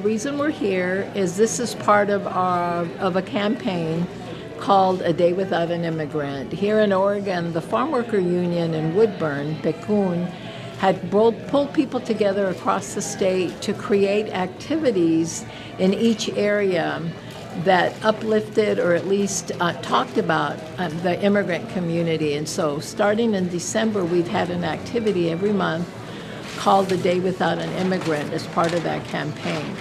reason we're here is this is part of a campaign called A Day Without an Immigrant. Here in Oregon, the Farm Worker Union in Woodburn, Pecun, had pulled people together across the state to create activities in each area that uplifted or at least talked about the immigrant community. And so starting in December, we've had an activity every month called The Day Without an Immigrant as part of that campaign.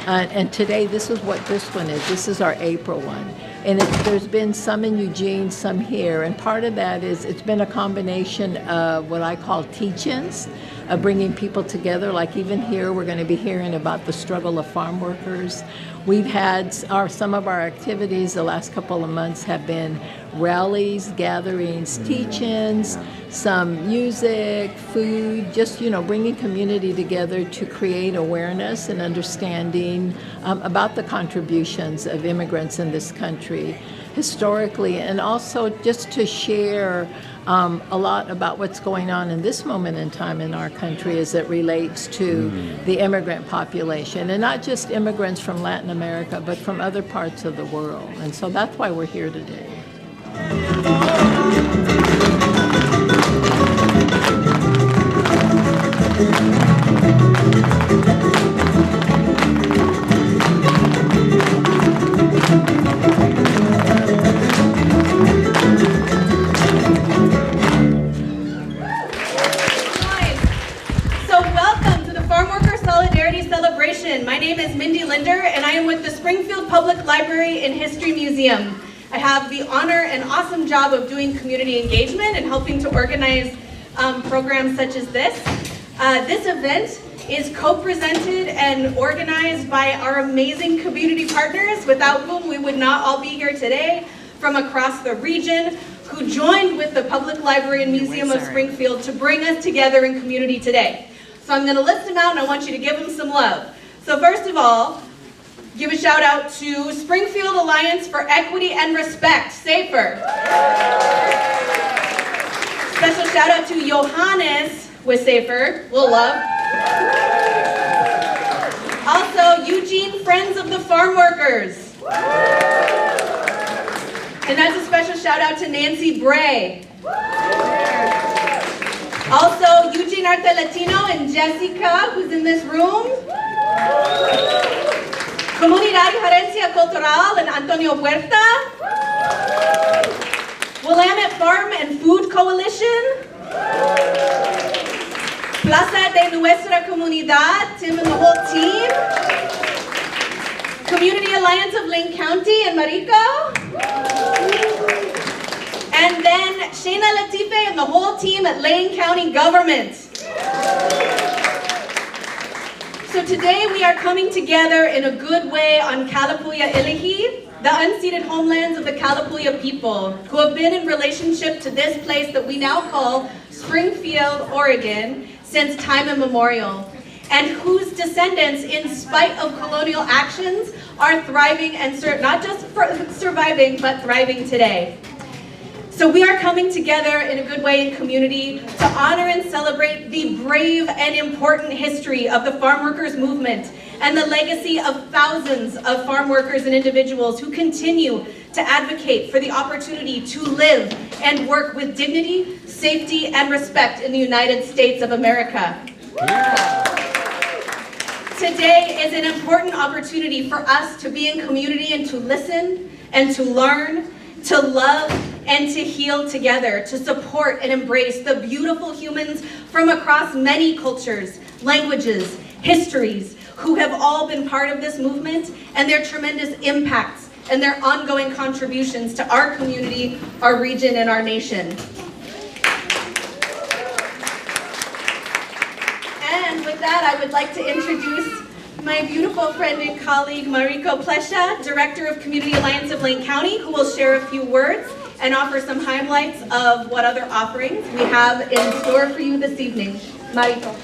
And today, this is what this one is. This is our April one. And there's been some in Eugene, some here. And part of that is it's been a combination of what I call teach-ins, of bringing people together. Like even here, we're going to be hearing about the struggle of farm workers. We've had some of our activities the last couple of months have been rallies, gatherings, teach-ins, some music, food, just, bringing community together to create awareness and understanding about the contributions of immigrants in this country historically, and also just to share a lot about what's going on in this moment in time in our country as it relates to the immigrant population, and not just immigrants from Latin America, but from other parts of the world. And so that's why we're here today. My name is Mindy Linder, and I am with the Springfield Public Library and History Museum. I have the honor and awesome job of doing community engagement and helping to organize programs such as this. This event is co-presented and organized by our amazing community partners, without whom we would not all be here today, from across the region, who joined with the Public Library and Museum of Springfield to bring us together in community today. So I'm going to list them out, and I want you to give them some love. So first of all, give a shout out to Springfield Alliance for Equity and Respect, SAFER. Special shout out to Johannes with SAFER, little love. Also, Eugene Friends of the Farm Workers. And that's a special shout out to Nancy Bray. Also, Eugene Arte Latino and Jessica, who's in this room. Comunidad y Gerencia Cultural and Antonio Puerta. Willamette Farm and Food Coalition. Plaza de Nuestra Comunidad, Tim and the whole team. Community Alliance of Lane County and Marico. And then Shayna Latife and the whole team at Lane County Government. So today we are coming together in a good way on Kalapuya Ilihi, the unceded homelands of the Kalapuya people, who have been in relationship to this place that we now call Springfield, Oregon, since time immemorial, and whose descendants, in spite of colonial actions, are thriving and not just surviving, but thriving today. So we are coming together in a good way in community to honor and celebrate the brave and important history of the farm workers movement and the legacy of thousands of farm workers and individuals who continue to advocate for the opportunity to live and work with dignity, safety, and respect in the United States of America. Today is an important opportunity for us to be in community and to listen and to learn, to love, and to heal together, to support and embrace the beautiful humans from across many cultures, languages, histories, who have all been part of this movement, and their tremendous impacts and their ongoing contributions to our community, our region, and our nation. And with that, I would like to introduce my beautiful friend and colleague, Mariko Plesha, Director of Community Alliance of Lane County, who will share a few words and offer some highlights of what other offerings we have in store for you this evening. Mariko.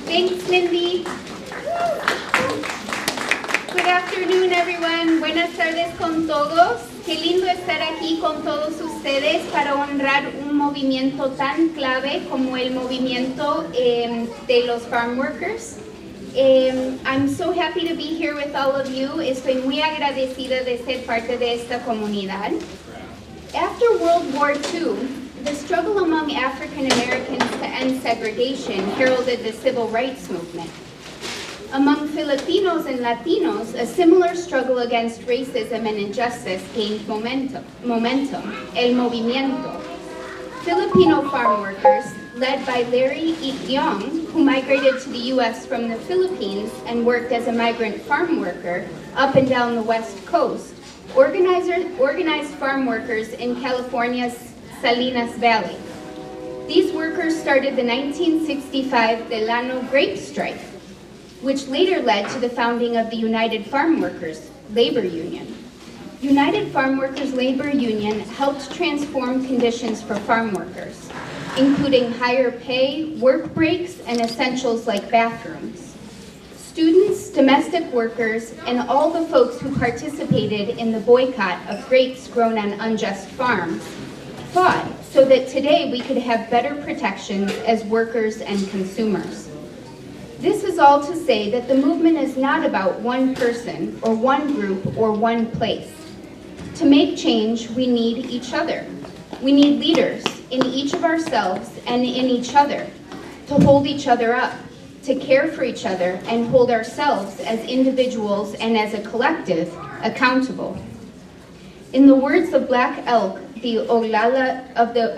Thanks, Mindy. Good afternoon, everyone. Buenas tardes con todos. Qué lindo estar aquí con todos ustedes para honrar un movimiento tan clave como el movimiento de los farm workers. I'm so happy to be here with all of you. Estoy muy agradecida de ser parte de esta comunidad. After World War II, the struggle among African Americans to end segregation heralded the civil rights movement. Among Filipinos and Latinos, a similar struggle against racism and injustice gained momentum, el movimiento. Filipino farm workers, led by Larry Young, who migrated to the U.S. from the Philippines and worked as a migrant farm worker up and down the West Coast, organized farm workers in California's Salinas Valley. These workers started the 1965 Delano Grape Strike, which later led to the founding of the United Farm Workers Labor Union. United Farm Workers Labor Union helped transform conditions for farm workers, including higher pay, work breaks, and essentials like bathrooms. Students, domestic workers, and all the folks who participated in the boycott of grapes grown on unjust farms fought so that today we could have better protections as workers and consumers. This is all to say that the movement is not about one person or one group or one place. To make change, we need each other. We need leaders in each of ourselves and in each other to hold each other up, to care for each other, and hold ourselves as individuals and as a collective accountable. In the words of Black Elk, of the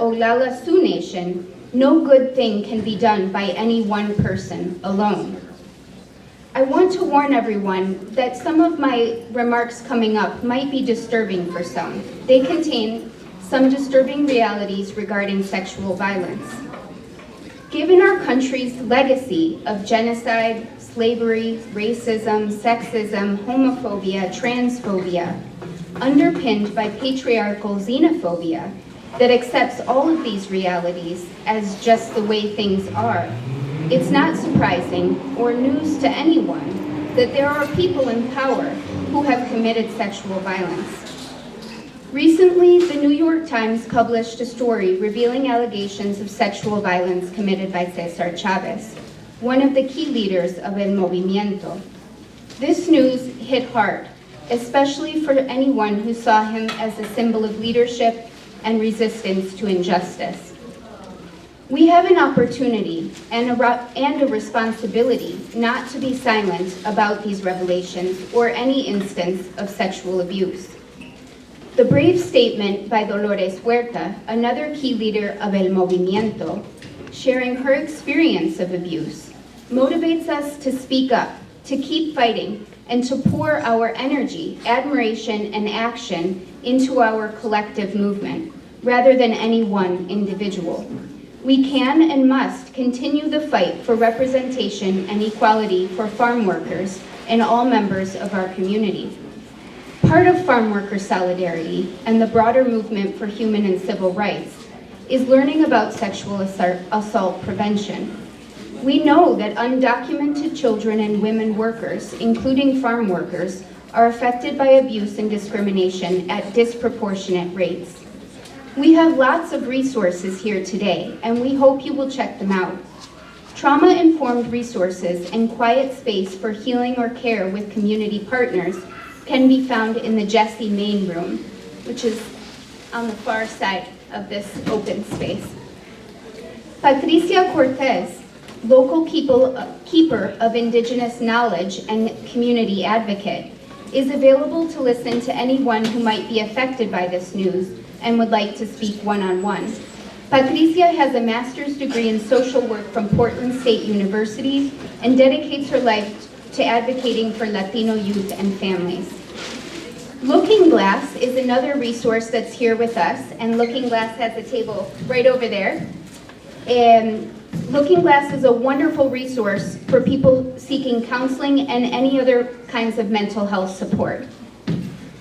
Oglala Sioux Nation, no good thing can be done by any one person alone. I want to warn everyone that some of my remarks coming up might be disturbing for some. They contain some disturbing realities regarding sexual violence. Given our country's legacy of genocide, slavery, racism, sexism, homophobia, transphobia, underpinned by patriarchal xenophobia that accepts all of these realities as just the way things are, it's not surprising or news to anyone that there are people in power who have committed sexual violence. Recently, the New York Times published a story revealing allegations of sexual violence committed by Cesar Chavez, one of the key leaders of El Movimiento. This news hit hard, especially for anyone who saw him as a symbol of leadership and resistance to injustice. We have an opportunity and a responsibility not to be silent about these revelations or any instance of sexual abuse. The brave statement by Dolores Huerta, another key leader of El Movimiento, sharing her experience of abuse, motivates us to speak up, to keep fighting, and to pour our energy, admiration, and action into our collective movement, rather than any one individual. We can and must continue the fight for representation and equality for farm workers and all members of our community. Part of farm worker solidarity and the broader movement for human and civil rights is learning about sexual assault prevention. We know that undocumented children and women workers, including farm workers, are affected by abuse and discrimination at disproportionate rates. We have lots of resources here today, and we hope you will check them out. Trauma-informed resources and quiet space for healing or care with community partners can be found in the Jesse Main Room, which is on the far side of this open space. Patricia Cortez, local keeper of Indigenous knowledge and community advocate, is available to listen to anyone who might be affected by this news and would like to speak one-on-one. Patricia has a master's degree in social work from Portland State University and dedicates her life to advocating for Latino youth and families. Looking Glass is another resource that's here with us, and Looking Glass has a table right over there. And Looking Glass is a wonderful resource for people seeking counseling and any other kinds of mental health support.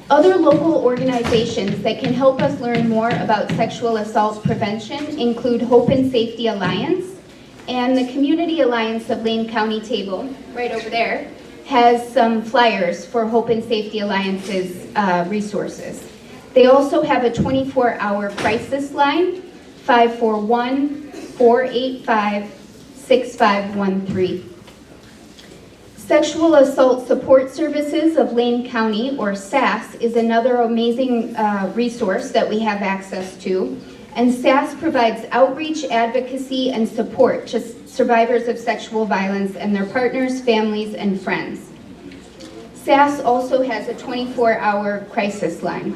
Other local organizations that can help us learn more about sexual assault prevention include Hope and Safety Alliance, and the Community Alliance of Lane County table, right over there, has some flyers for Hope and Safety Alliance's resources. They also have a 24-hour crisis line, 541-485-6513. Sexual Assault Support Services of Lane County, or SAS, is another amazing resource that we have access to. And SAS provides outreach, advocacy, and support to survivors of sexual violence and their partners, families, and friends. SAS also has a 24-hour crisis line,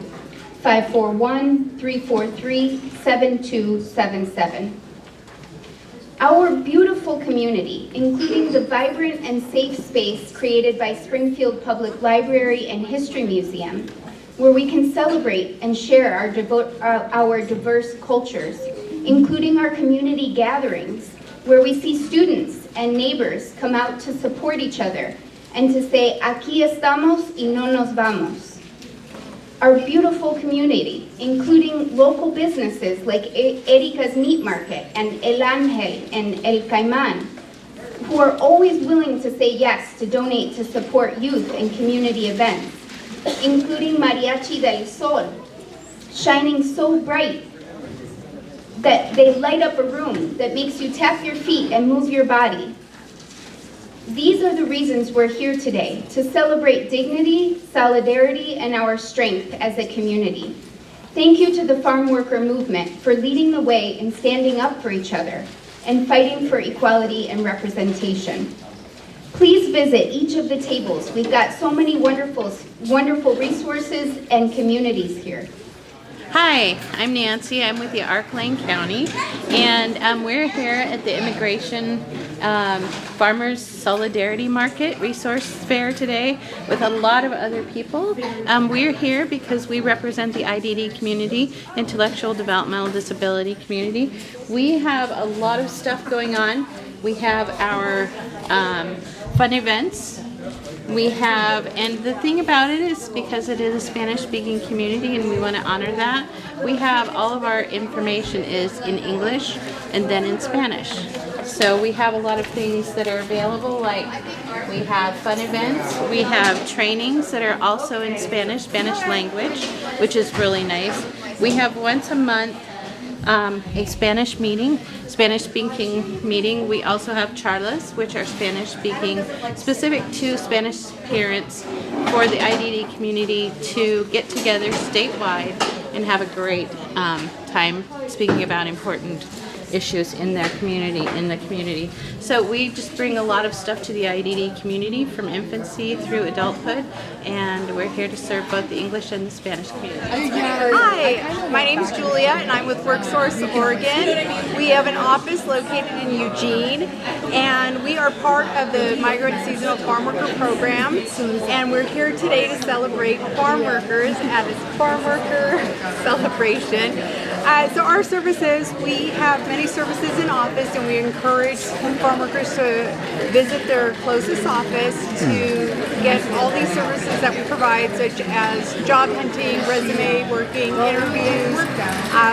541-343-7277. Our beautiful community, including the vibrant and safe space created by Springfield Public Library and History Museum, where we can celebrate and share our diverse cultures, including our community gatherings, where we see students and neighbors come out to support each other and to say, aquí estamos y no nos vamos. Our beautiful community, including local businesses like Erika's Meat Market and El Ángel and El Caimán, who are always willing to say yes to donate to support youth and community events, including Mariachi del Sol, shining so bright that they light up a room that makes you tap your feet and move your body. These are the reasons we're here today, to celebrate dignity, solidarity, and our strength as a community. Thank you to the farm worker movement for leading the way in standing up for each other and fighting for equality and representation. Please visit each of the tables. We've got so many wonderful resources and communities here. Hi, I'm Nancy. I'm with the ARC Lane County, and we're here at the Immigration Farmers Solidarity Market Resource Fair today with a lot of other people. We're here because we represent the IDD community, Intellectual Developmental Disability community. We have a lot of stuff going on. We have our fun events. We have, and the thing about it is because it is a Spanish-speaking community and we want to honor that, we have all of our information is in English and then in Spanish. So we have a lot of things that are available, like we have fun events, we have trainings that are also in Spanish language, which is really nice. We have once a month a Spanish-speaking meeting. We also have charlas, which are Spanish-speaking, specific to Spanish parents for the IDD community to get together statewide and have a great time speaking about important issues in their community, So we just bring a lot of stuff to the IDD community from infancy through adulthood, and we're here to serve both the English and the Spanish community. Hi, my name is Julia and I'm with WorkSource Oregon. We have an office located in Eugene, and we are part of the Migrant Seasonal Farm Worker Program, and we're here today to celebrate farm workers at this farm worker celebration. So our services, we have many services in office, and we encourage farm workers to visit their closest office to get all these services that we provide, such as job hunting, resume working, interviews.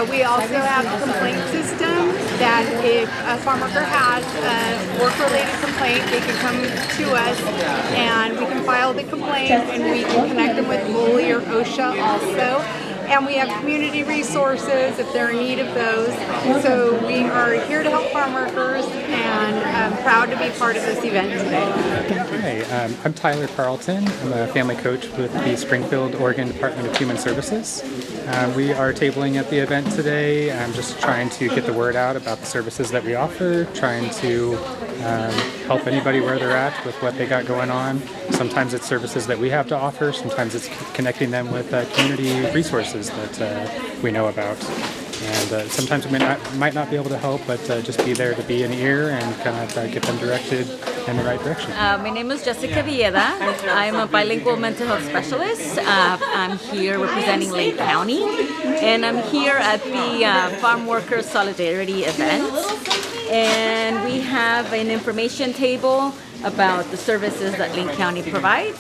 We also have a complaint system that if a farm worker has a work-related complaint, they can come to us and we can file the complaint, and we can connect them with MOLI or OSHA also. And we have community resources if they're in need of those. So we are here to help farm workers, and I'm proud to be part of this event today. Hi, I'm Tyler Carlton. I'm a family coach with the Springfield, Oregon Department of Human Services. We are tabling at the event today. I'm just trying to get the word out about the services that we offer, trying to help anybody where they're at with what they got going on. Sometimes it's services that we have to offer, sometimes it's connecting them with community resources that we know about. And sometimes we might not be able to help, but just be there to be an ear and kind of get them directed in the right direction. My name is Jessica Villeda. I'm a bilingual mental health specialist. I'm here representing Lake County, and I'm here at the Farm Workers Solidarity event. And we have an information table about the services that Lake County provides.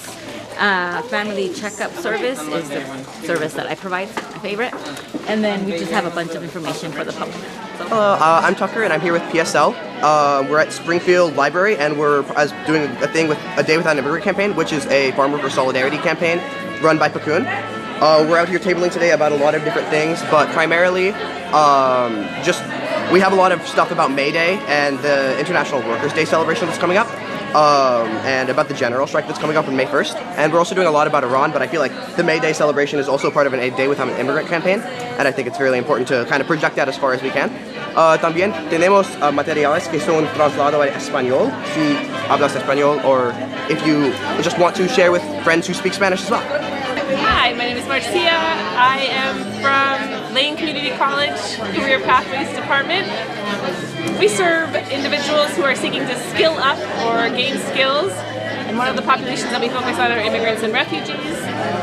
Family checkup service is the service that I provide, my favorite. And then we just have a bunch of information for the public. So. Hello, I'm Tucker and I'm here with PSL. We're at Springfield Library and we're doing a thing with a Day Without an Immigrant campaign, which is a farm worker solidarity campaign run by Paccoon. We're out here tabling today about a lot of different things, but primarily we have a lot of stuff about May Day and the International Workers' Day celebration that's coming up. and about the general strike that's coming up on May 1st. And we're also doing a lot about Iran, but I feel like the May Day celebration is also part of A Day Without an Immigrant campaign, and I think it's really important to kind of project that as far as we can. También tenemos materiales que son trasladados al español, si hablas español, or if you just want to share with friends who speak Spanish as well. Hi, my name is Marcia. I am from Lane Community College, Career Pathways Department. We serve individuals who are seeking to skill up or gain skills, and one of the populations that we focus on are immigrants and refugees,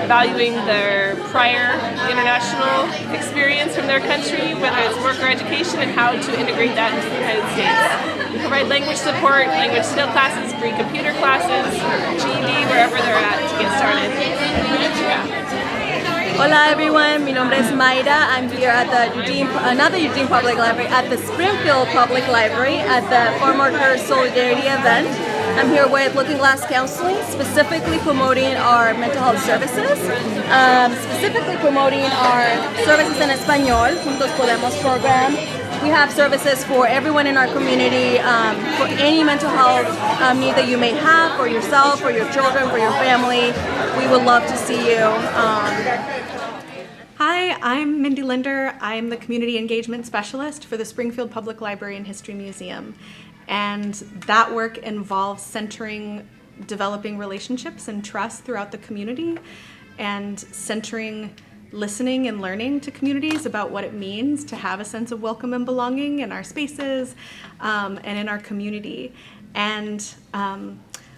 valuing their prior international experience from their country, whether it's work or education, and how to integrate that into the United States. We provide language support, language skill classes, free computer classes, GED, wherever they're at to get started. Hola everyone, mi nombre es Mayra. I'm here at the not the Eugene Public Library, at the Springfield Public Library at the FarmWorkers Solidarity event. I'm here with Looking Glass Counseling, specifically promoting our mental health services, specifically promoting our services en español, Juntos Podemos program. We have services for everyone in our community, for any mental health need that you may have, for yourself, for your children, for your family. We would love to see you. Hi, I'm Mindy Linder. I'm the Community Engagement Specialist for the Springfield Public Library and History Museum. And that work involves centering, developing relationships and trust throughout the community, and centering listening and learning to communities about what it means to have a sense of welcome and belonging in our spaces and in our community. And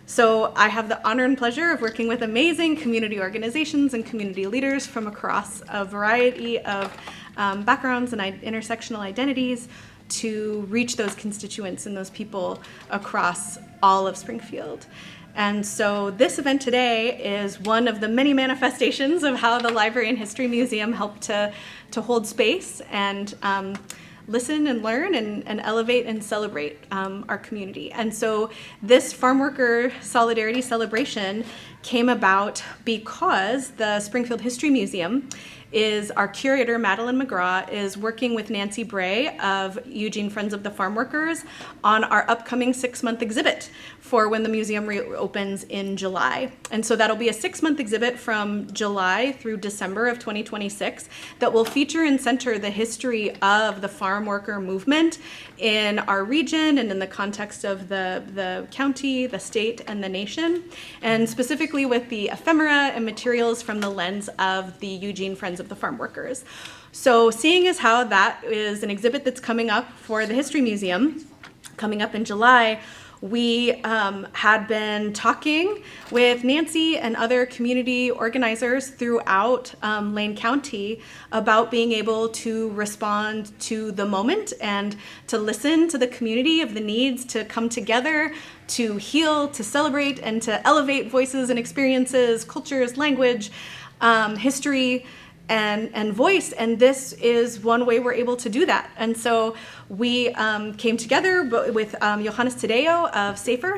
so I have the honor and pleasure of working with amazing community organizations and community leaders from across a variety of backgrounds and intersectional identities to reach those constituents and those people across all of Springfield. And so this event today is one of the many manifestations of how the Library and History Museum help to hold space and listen and learn and elevate and celebrate our community. And so this Farm Worker Solidarity Celebration came about because the Springfield History Museum is our curator, Madeline McGraw, is working with Nancy Bray of Eugene Friends of the Farm Workers on our upcoming 6-month exhibit for when the museum reopens in July. And so that'll be a 6-month exhibit from July through December of 2026 that will feature and center the history of the farm worker movement in our region and in the context of the county, the state, and the nation, and specifically with the ephemera and materials from the lens of the Eugene Friends of the Farm Workers. So seeing as how that is an exhibit that's coming up for the History Museum, coming up in July, we had been talking with Nancy and other community organizers throughout Lane County about being able to respond to the moment and to listen to the community of the needs to come together, to heal, to celebrate, and to elevate voices and experiences, cultures, language, history, and voice, and this is one way we're able to do that. And so we came together with Johannes Tadeo of SAFER,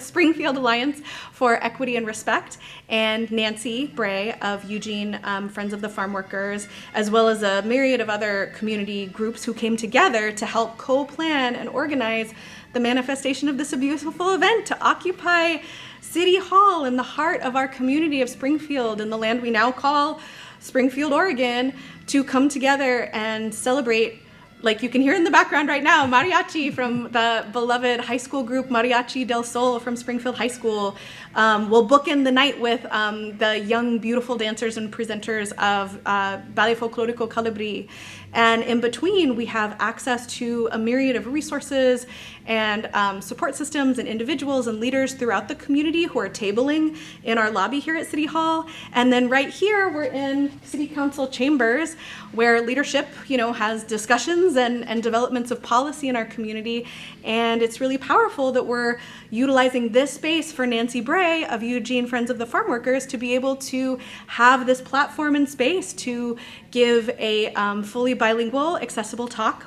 Springfield Alliance for Equity and Respect, and Nancy Bray of Eugene Friends of the Farm Workers, as well as a myriad of other community groups who came together to help co-plan and organize the manifestation of this beautiful event to occupy City Hall in the heart of our community of Springfield, in the land we now call Springfield, Oregon, to come together and celebrate, like you can hear in the background right now, mariachi from the beloved high school group Mariachi del Sol from Springfield High School. We'll bookend the night with the young, beautiful dancers and presenters of Ballet Folklorico Calabri. And in between, we have access to a myriad of resources and support systems and individuals and leaders throughout the community who are tabling in our lobby here at City Hall. And then right here, we're in City Council chambers where leadership, has discussions and developments of policy in our community. And it's really powerful that we're utilizing this space for Nancy Bray of Eugene Friends of the Farm Workers to be able to have this platform and space to give a fully bilingual, accessible talk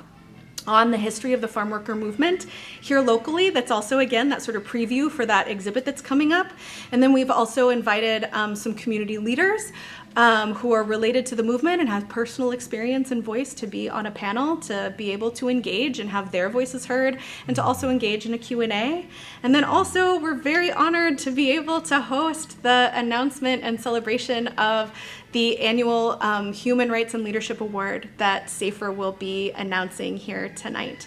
on the history of the farm worker movement here locally. That's also, again, that sort of preview for that exhibit that's coming up. And then we've also invited some community leaders who are related to the movement and have personal experience and voice to be on a panel, to be able to engage and have their voices heard, and to also engage in a Q&A. And then also, we're very honored to be able to host the announcement and celebration of the annual Human Rights and Leadership Award that SAFER will be announcing here tonight.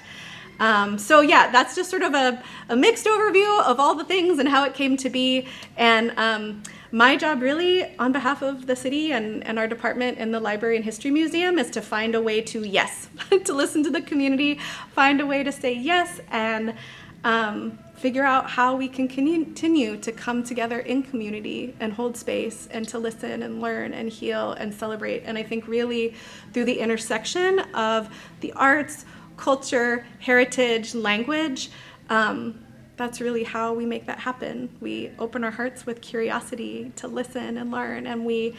So yeah, that's just sort of a mixed overview of all the things and how it came to be. And my job really, on behalf of the city and our department in the Library and History Museum, is to find a way to yes, to listen to the community, find a way to say yes, and figure out how we can continue to come together in community and hold space and to listen and learn and heal and celebrate. And I think really through the intersection of the arts, culture, heritage, language, that's really how we make that happen. We open our hearts with curiosity to listen and learn, and we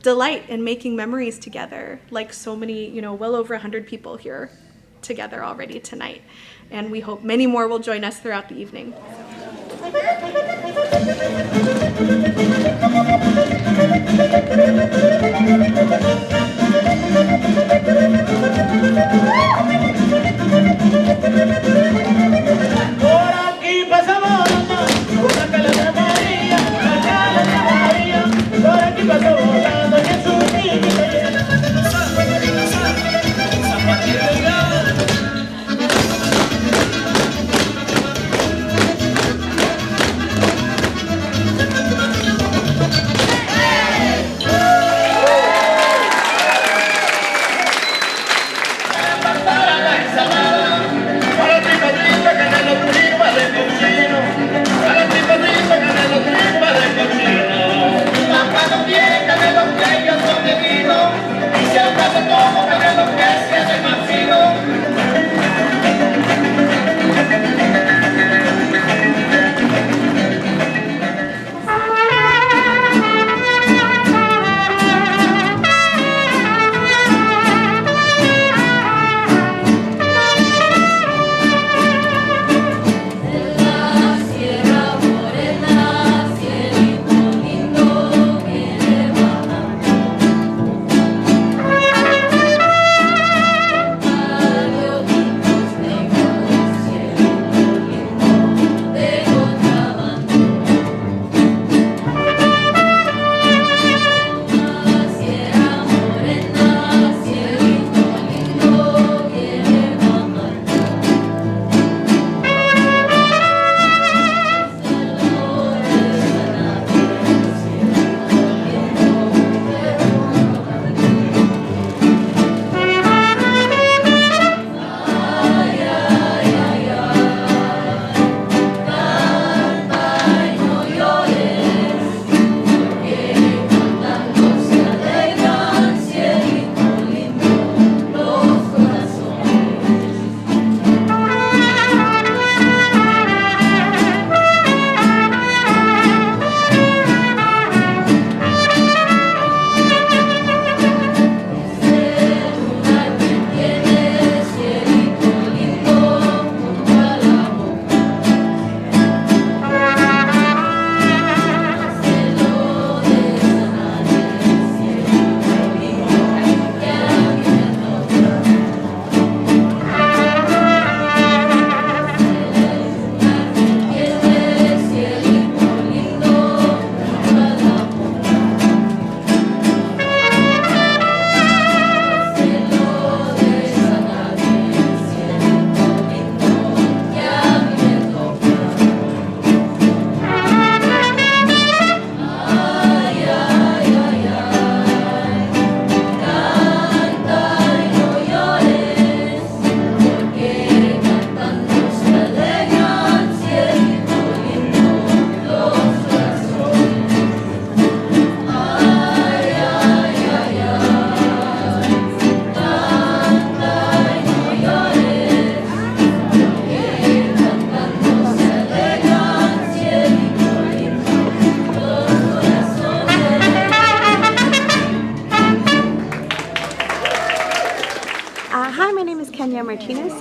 delight in making memories together, like so many, well over 100 people here together already tonight. And we hope many more will join us throughout the evening.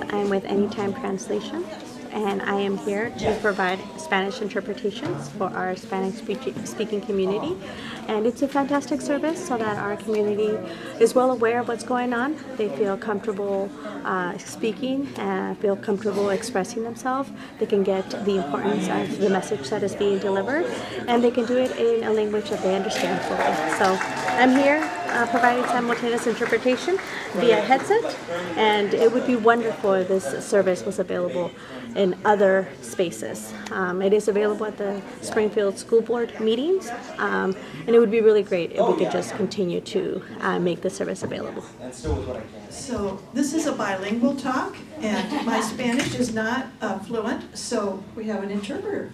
I'm with Anytime Translation, and I am here to provide Spanish interpretations for our Spanish-speaking community. And it's a fantastic service so that our community is well aware of what's going on. They feel comfortable speaking, feel comfortable expressing themselves. They can get the importance of the message that is being delivered, and they can do it in a language that they understand fully. So I'm here providing simultaneous interpretation via headset, and it would be wonderful if this service was available in other spaces. It is available at the Springfield School Board meetings, and it would be really great if we could just continue to make the service available. So this is a bilingual talk, and my Spanish is not fluent, so we have an interpreter.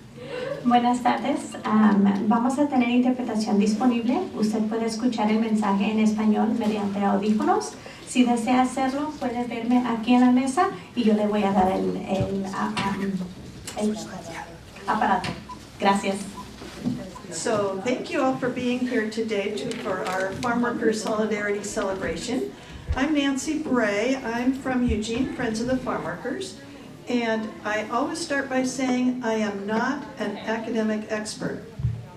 Buenas tardes, vamos a tener interpretación disponible. Usted puede escuchar el mensaje en español mediante audífonos. Si desea hacerlo, puede verme aquí en la mesa y yo le voy a dar el aparato. Gracias. So thank you all for being here today for our Farm Workers Solidarity Celebration. I'm Nancy Bray. I'm from Eugene, Friends of the Farm Workers. And I always start by saying I am not an academic expert,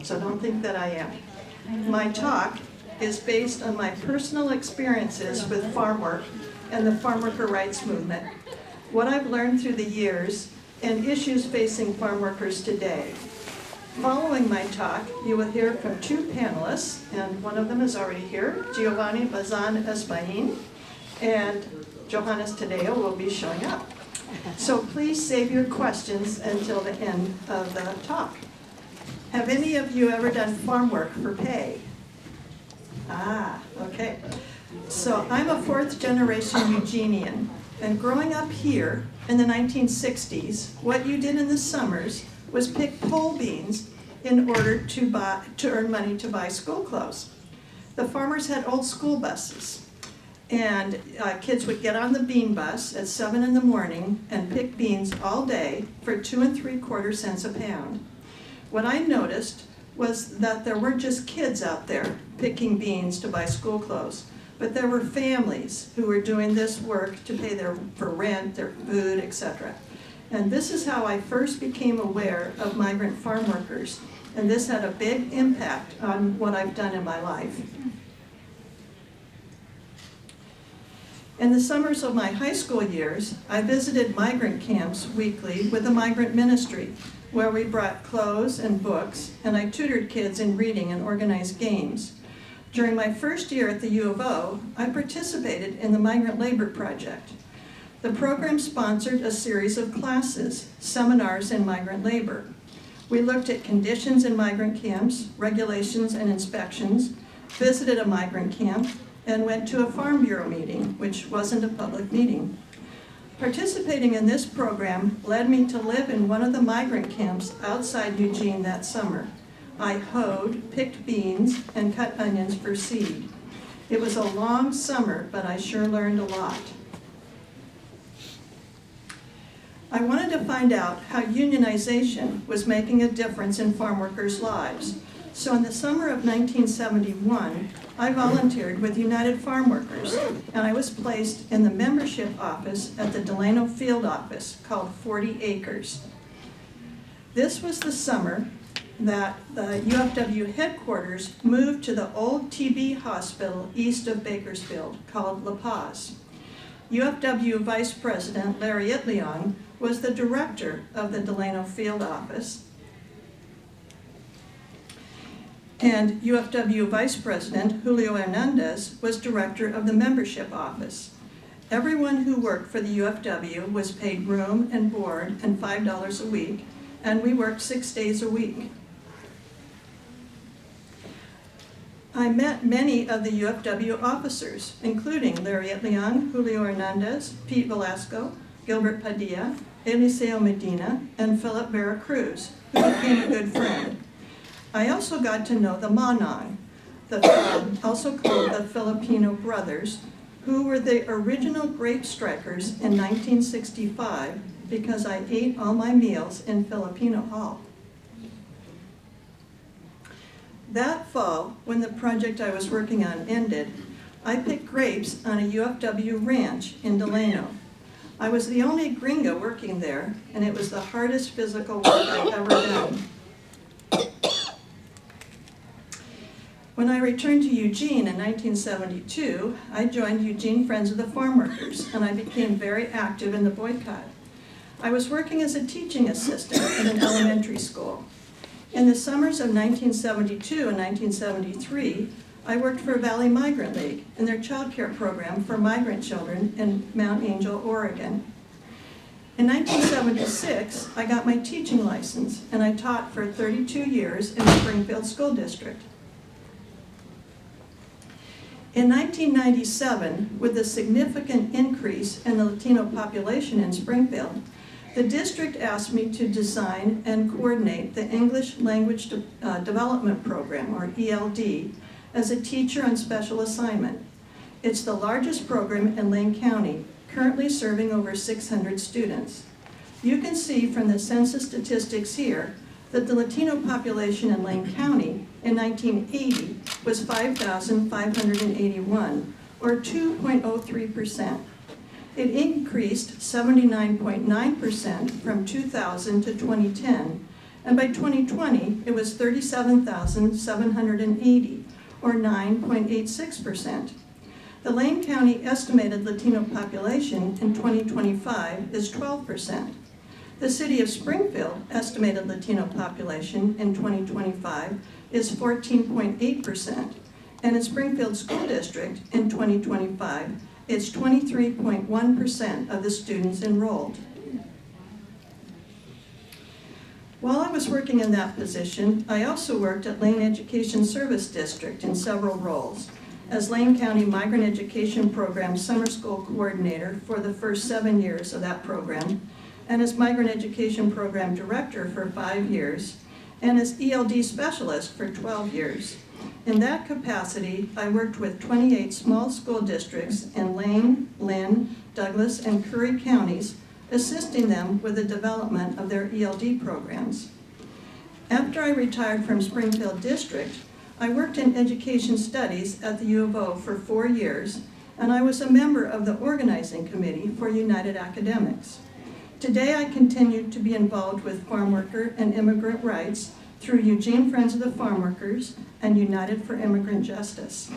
so don't think that I am. My talk is based on my personal experiences with farm work and the farm worker rights movement, what I've learned through the years, and issues facing farm workers today. Following my talk, you will hear from two panelists, and one of them is already here, Giovanni Bazan Espahin, and Johannes Tadeo will be showing up. So please save your questions until the end of the talk. Have any of you ever done farm work for pay? Okay. So I'm a fourth generation Eugenian, and growing up here in the 1960s, what you did in the summers was pick pole beans in order to earn money to buy school clothes. The farmers had old school buses, and kids would get on the bean bus at 7 in the morning and pick beans all day for 2 3/4 cents a pound. What I noticed was that there weren't just kids out there picking beans to buy school clothes, but there were families who were doing this work to pay for rent, their food, etc. And this is how I first became aware of migrant farm workers, and this had a big impact on what I've done in my life. In the summers of my high school years, I visited migrant camps weekly with the migrant ministry, where we brought clothes and books, and I tutored kids in reading and organized games. During my first year at the U of O, I participated in the Migrant Labor Project. The program sponsored a series of classes, seminars in migrant labor. We looked at conditions in migrant camps, regulations and inspections, visited a migrant camp, and went to a Farm Bureau meeting, which wasn't a public meeting. Participating in this program led me to live in one of the migrant camps outside Eugene that summer. I hoed, picked beans, and cut onions for seed. It was a long summer, but I sure learned a lot. I wanted to find out how unionization was making a difference in farm workers' lives. So in the summer of 1971, I volunteered with United Farm Workers, and I was placed in the membership office at the Delano Field Office called 40 Acres. This was the summer that the UFW headquarters moved to the old TB hospital east of Bakersfield called La Paz. UFW Vice President Larry Itleong was the director of the Delano Field Office, and UFW Vice President Julio Hernandez was director of the membership office. Everyone who worked for the UFW was paid room and board and $5 a week, and we worked 6 days a week. I met many of the UFW officers, including Larry Itleong, Julio Hernandez, Pete Velasco, Gilbert Padilla, Eliseo Medina, and Philip Vera Cruz, who became a good friend. I also got to know the Manong, also called the Filipino Brothers, who were the original grape strikers in 1965 because I ate all my meals in Filipino Hall. That fall, when the project I was working on ended, I picked grapes on a UFW ranch in Delano. I was the only gringo working there, and it was the hardest physical work I've ever done. When I returned to Eugene in 1972, I joined Eugene Friends of the Farmworkers, and I became very active in the boycott. I was working as a teaching assistant at an elementary school. In the summers of 1972 and 1973, I worked for Valley Migrant League in their child care program for migrant children in Mount Angel, Oregon. In 1976, I got my teaching license, and I taught for 32 years in the Springfield School District. In 1997, with the significant increase in the Latino population in Springfield, the district asked me to design and coordinate the English Language Development Program, or ELD, as a teacher on special assignment. It's the largest program in Lane County, currently serving over 600 students. You can see from the census statistics here that the Latino population in Lane County in 1980 was 5,581, or 2.03%. It increased 79.9% from 2000 to 2010, and by 2020 it was 37,780, or 9.86%. The Lane County estimated Latino population in 2025 is 12%. The city of Springfield estimated Latino population in 2025 is 14.8%, and in Springfield School District in 2025, it's 23.1% of the students enrolled. While I was working in that position, I also worked at Lane Education Service District in several roles, as Lane County Migrant Education Program Summer School Coordinator for the first 7 years of that program, and as Migrant Education Program Director for 5 years, and as ELD Specialist for 12 years. In that capacity, I worked with 28 small school districts in Lane, Lynn, Douglas, and Curry counties, assisting them with the development of their ELD programs. After I retired from Springfield District, I worked in education studies at the U of O for 4 years, and I was a member of the organizing committee for United Academics. Today, I continue to be involved with farm worker and immigrant rights through Eugene Friends of the Farmworkers and United for Immigrant Justice.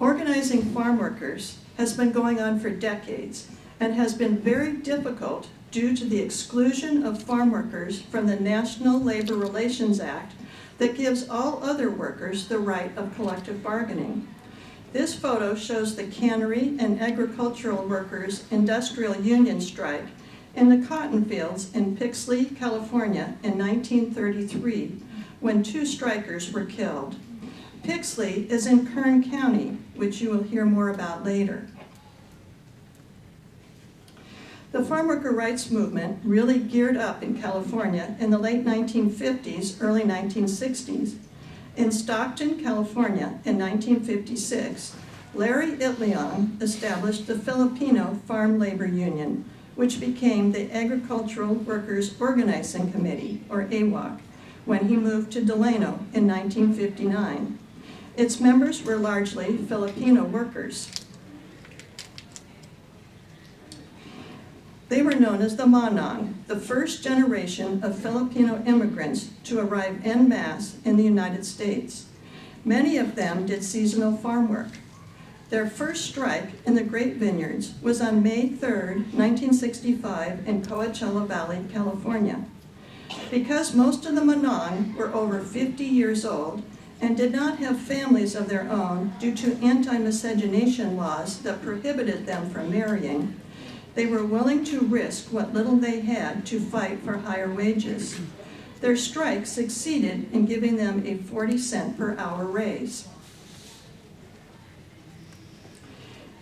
Organizing farm workers has been going on for decades and has been very difficult due to the exclusion of farm workers from the National Labor Relations Act that gives all other workers the right of collective bargaining. This photo shows the cannery and agricultural workers' industrial union strike in the cotton fields in Pixley, California in 1933, when 2 strikers were killed. Pixley is in Kern County, which you will hear more about later. The farm worker rights movement really geared up in California in the late 1950s, early 1960s. In Stockton, California in 1956, Larry Itliong established the Filipino Farm Labor Union, which became the Agricultural Workers Organizing Committee, or AWOC, when he moved to Delano in 1959. Its members were largely Filipino workers. They were known as the Manong, the first generation of Filipino immigrants to arrive en masse in the United States. Many of them did seasonal farm work. Their first strike in the grape vineyards was on May 3, 1965 in Coachella Valley, California. Because most of the Manong were over 50 years old and did not have families of their own due to anti-miscegenation laws that prohibited them from marrying, they were willing to risk what little they had to fight for higher wages. Their strike succeeded in giving them a 40-cent per hour raise.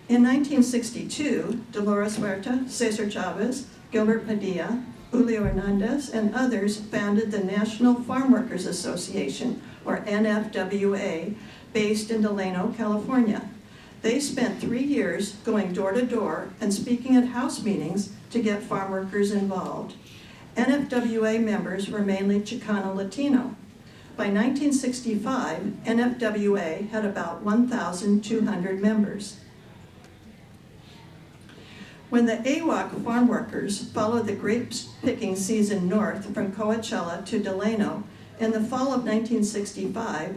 In 1962, Dolores Huerta, Cesar Chavez, Gilbert Padilla, Julio Hernandez, and others founded the National Farmworkers Association, or NFWA, based in Delano, California. They spent 3 years going door to door and speaking at house meetings to get farm workers involved. NFWA members were mainly Chicano Latino. By 1965, NFWA had about 1,200 members. When the AWOC farm workers followed the grape picking season north from Coachella to Delano In the fall of 1965,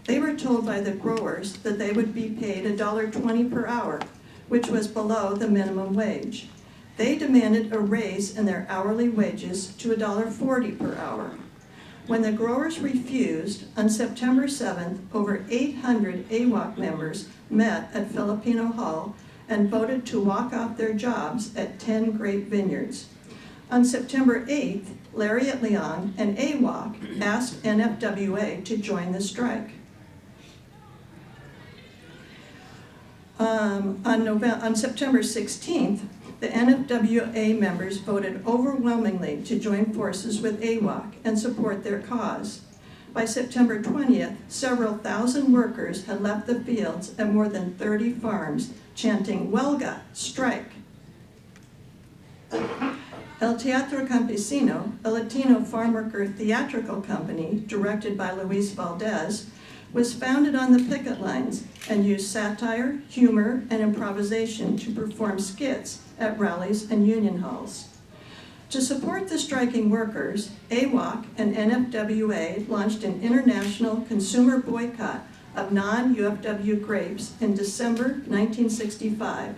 they were told by the growers that they would be paid $1.20 per hour, which was below the minimum wage. They demanded a raise in their hourly wages to $1.40 per hour. When the growers refused, on September 7th, over 800 AWOC members met at Filipino Hall and voted to walk off their jobs at 10 grape vineyards. On September 8th, Larry at Leon and AWOC asked NFWA to join the strike. On September 16th, the NFWA members voted overwhelmingly to join forces with AWOC and support their cause. By September 20th, several thousand workers had left the fields at more than 30 farms, chanting, "Huelga, strike." El Teatro Campesino, a Latino farmworker theatrical company directed by Luis Valdez, was founded on the picket lines and used satire, humor, and improvisation to perform skits at rallies and union halls. To support the striking workers, AWOC and NFWA launched an international consumer boycott of non-UFW grapes in December 1965.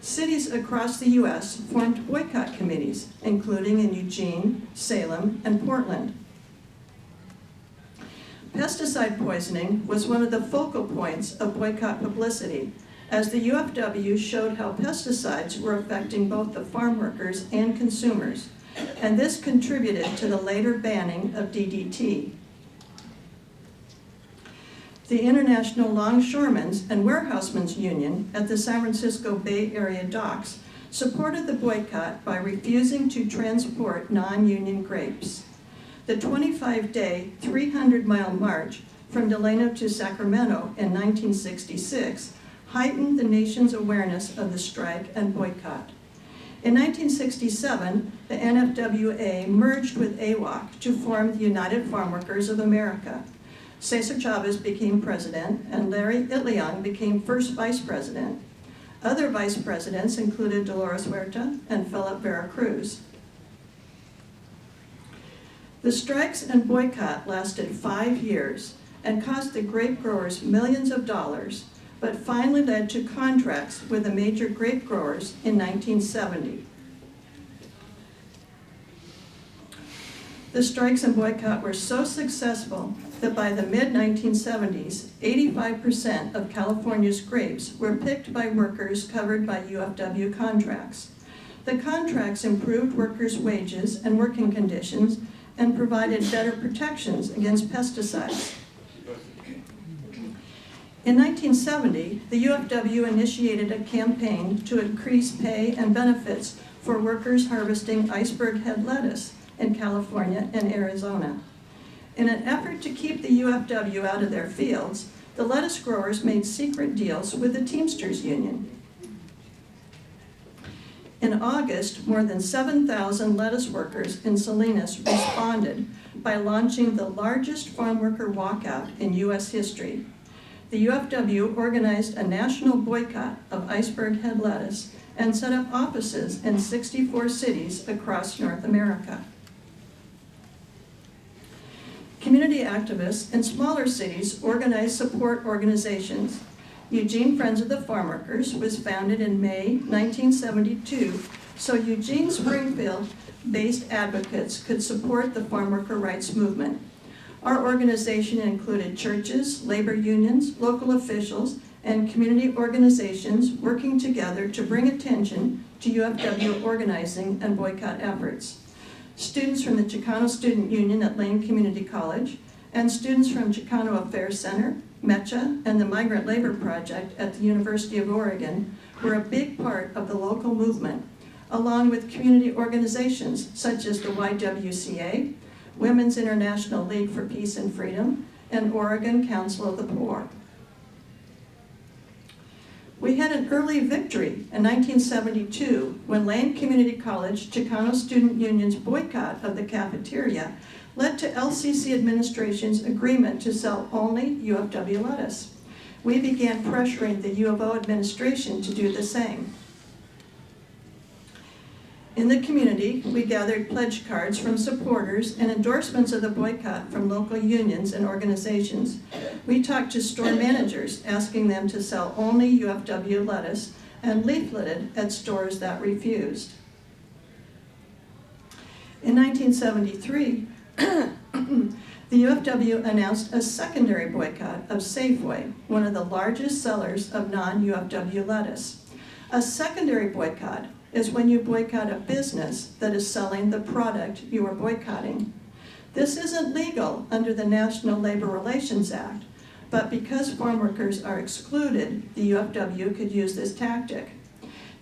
Cities across the U.S. formed boycott committees, including in Eugene, Salem, and Portland. Pesticide poisoning was one of the focal points of boycott publicity, as the UFW showed how pesticides were affecting both the farm workers and consumers, and this contributed to the later banning of DDT. The International Longshoremen's and Warehousemen's Union at the San Francisco Bay Area docks supported the boycott by refusing to transport non-union grapes. The 25-day, 300-mile march from Delano to Sacramento in 1966 heightened the nation's awareness of the strike and boycott. In 1967, the NFWA merged with AWOC to form the United Farm Workers of America. Cesar Chavez became president, and Larry Itliong became first vice president. Other vice presidents included Dolores Huerta and Philip Vera Cruz. The strikes and boycott lasted 5 years and cost the grape growers millions of dollars, but finally led to contracts with the major grape growers in 1970. The strikes and boycott were so successful that by the mid-1970s, 85% of California's grapes were picked by workers covered by UFW contracts. The contracts improved workers' wages and working conditions and provided better protections against pesticides. In 1970, the UFW initiated a campaign to increase pay and benefits for workers harvesting iceberg head lettuce in California and Arizona. In an effort to keep the UFW out of their fields, the lettuce growers made secret deals with the Teamsters Union. In August, more than 7,000 lettuce workers in Salinas responded by launching the largest farm worker walkout in U.S. history. The UFW organized a national boycott of iceberg head lettuce and set up offices in 64 cities across North America. Community activists in smaller cities organized support organizations. Eugene Friends of the Farmworkers was founded in May 1972, so Eugene Springfield-based advocates could support the farm worker rights movement. Our organization included churches, labor unions, local officials, and community organizations working together to bring attention to UFW organizing and boycott efforts. Students from the Chicano Student Union at Lane Community College, and students from Chicano Affairs Center, MECHA, and the Migrant Labor Project at the University of Oregon were a big part of the local movement, along with community organizations such as the YWCA, Women's International League for Peace and Freedom, and Oregon Council of the Poor. We had an early victory in 1972 when Lane Community College Chicano Student Union's boycott of the cafeteria led to LCC administration's agreement to sell only UFW lettuce. We began pressuring the U of O administration to do the same. In the community, we gathered pledge cards from supporters and endorsements of the boycott from local unions and organizations. We talked to store managers, asking them to sell only UFW lettuce, and leafleted at stores that refused. In 1973, the UFW announced a secondary boycott of Safeway, one of the largest sellers of non-UFW lettuce. A secondary boycott is when you boycott a business that is selling the product you are boycotting. This isn't legal under the National Labor Relations Act, but because farm workers are excluded, the UFW could use this tactic.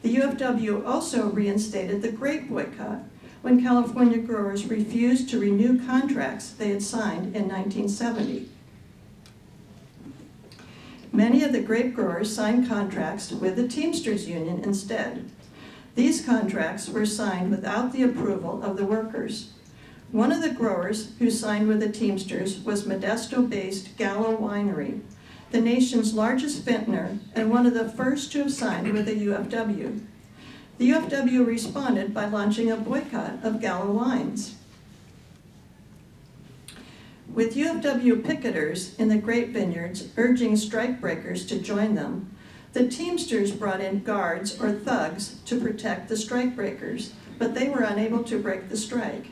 The UFW also reinstated the grape boycott when California growers refused to renew contracts they had signed in 1970. Many of the grape growers signed contracts with the Teamsters Union instead. These contracts were signed without the approval of the workers. One of the growers who signed with the Teamsters was Modesto-based Gallo Winery, the nation's largest vintner and one of the first to have signed with the UFW. The UFW responded by launching a boycott of Gallo wines. With UFW picketers in the grape vineyards urging strikebreakers to join them, the Teamsters brought in guards or thugs to protect the strikebreakers, but they were unable to break the strike.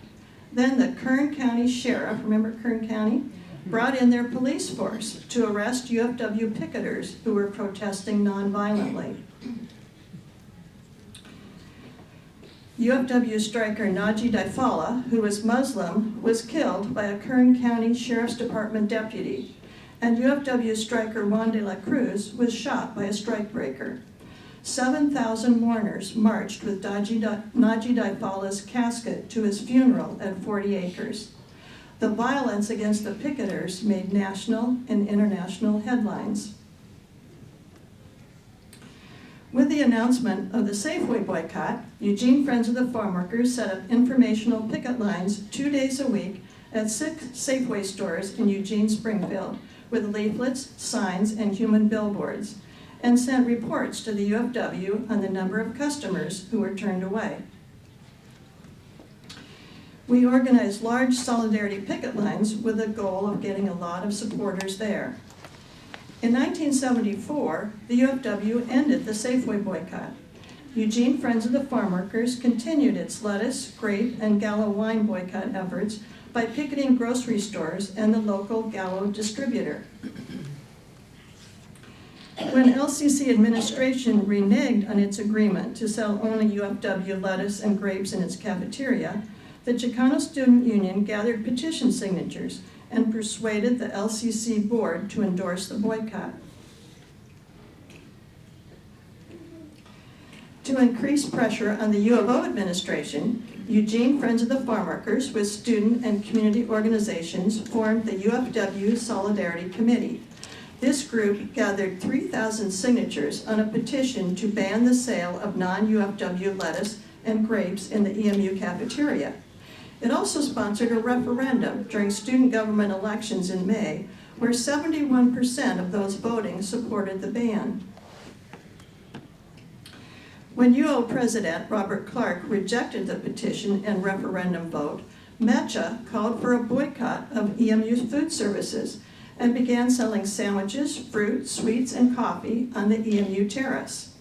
Then the Kern County Sheriff, remember Kern County, brought in their police force to arrest UFW picketers who were protesting nonviolently. UFW striker Naji Daifala, who was Muslim, was killed by a Kern County Sheriff's Department deputy, and UFW striker Juan de la Cruz was shot by a strikebreaker. 7,000 mourners marched with Naji Daifala's casket to his funeral at 40 Acres. The violence against the picketers made national and international headlines. With the announcement of the Safeway boycott, Eugene Friends of the Farmworkers set up informational picket lines 2 days a week at 6 Safeway stores in Eugene, Springfield, with leaflets, signs, and human billboards, and sent reports to the UFW on the number of customers who were turned away. We organized large solidarity picket lines with the goal of getting a lot of supporters there. In 1974, the UFW ended the Safeway boycott. Eugene Friends of the Farmworkers continued its lettuce, grape, and Gallo wine boycott efforts by picketing grocery stores and the local Gallo distributor. When LCC administration reneged on its agreement to sell only UFW lettuce and grapes in its cafeteria, the Chicano Student Union gathered petition signatures and persuaded the LCC board to endorse the boycott. To increase pressure on the U of O administration, Eugene Friends of the Farmworkers with student and community organizations formed the UFW Solidarity Committee. This group gathered 3,000 signatures on a petition to ban the sale of non-UFW lettuce and grapes in the EMU cafeteria. It also sponsored a referendum during student government elections in May, where 71% of those voting supported the ban. When UO President Robert Clark rejected the petition and referendum vote, MECHA called for a boycott of EMU's food services and began selling sandwiches, fruit, sweets, and coffee on the EMU terrace.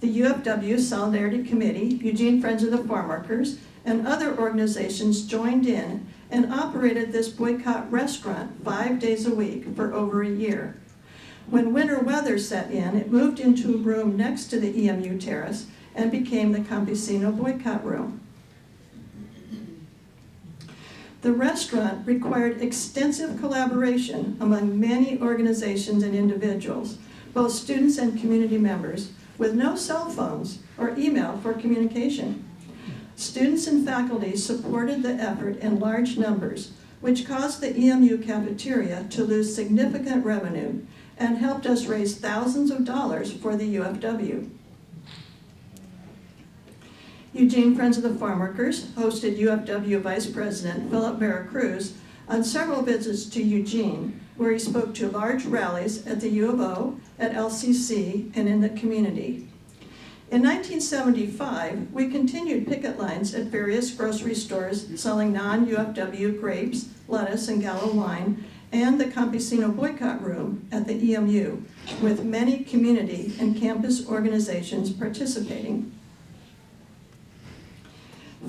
The UFW Solidarity Committee, Eugene Friends of the Farmworkers, and other organizations joined in and operated this boycott restaurant 5 days a week for over a year. When winter weather set in, it moved into a room next to the EMU terrace and became the Campesino Boycott Room. The restaurant required extensive collaboration among many organizations and individuals, both students and community members, with no cell phones or email for communication. Students and faculty supported the effort in large numbers, which caused the EMU cafeteria to lose significant revenue and helped us raise thousands of dollars for the UFW. Eugene Friends of the Farmworkers hosted UFW Vice President Philip Veracruz on several visits to Eugene, where he spoke to large rallies at the U of O, at LCC, and in the community. In 1975, we continued picket lines at various grocery stores selling non-UFW grapes, lettuce, and Gallo wine, and the Campesino Boycott Room at the EMU, with many community and campus organizations participating.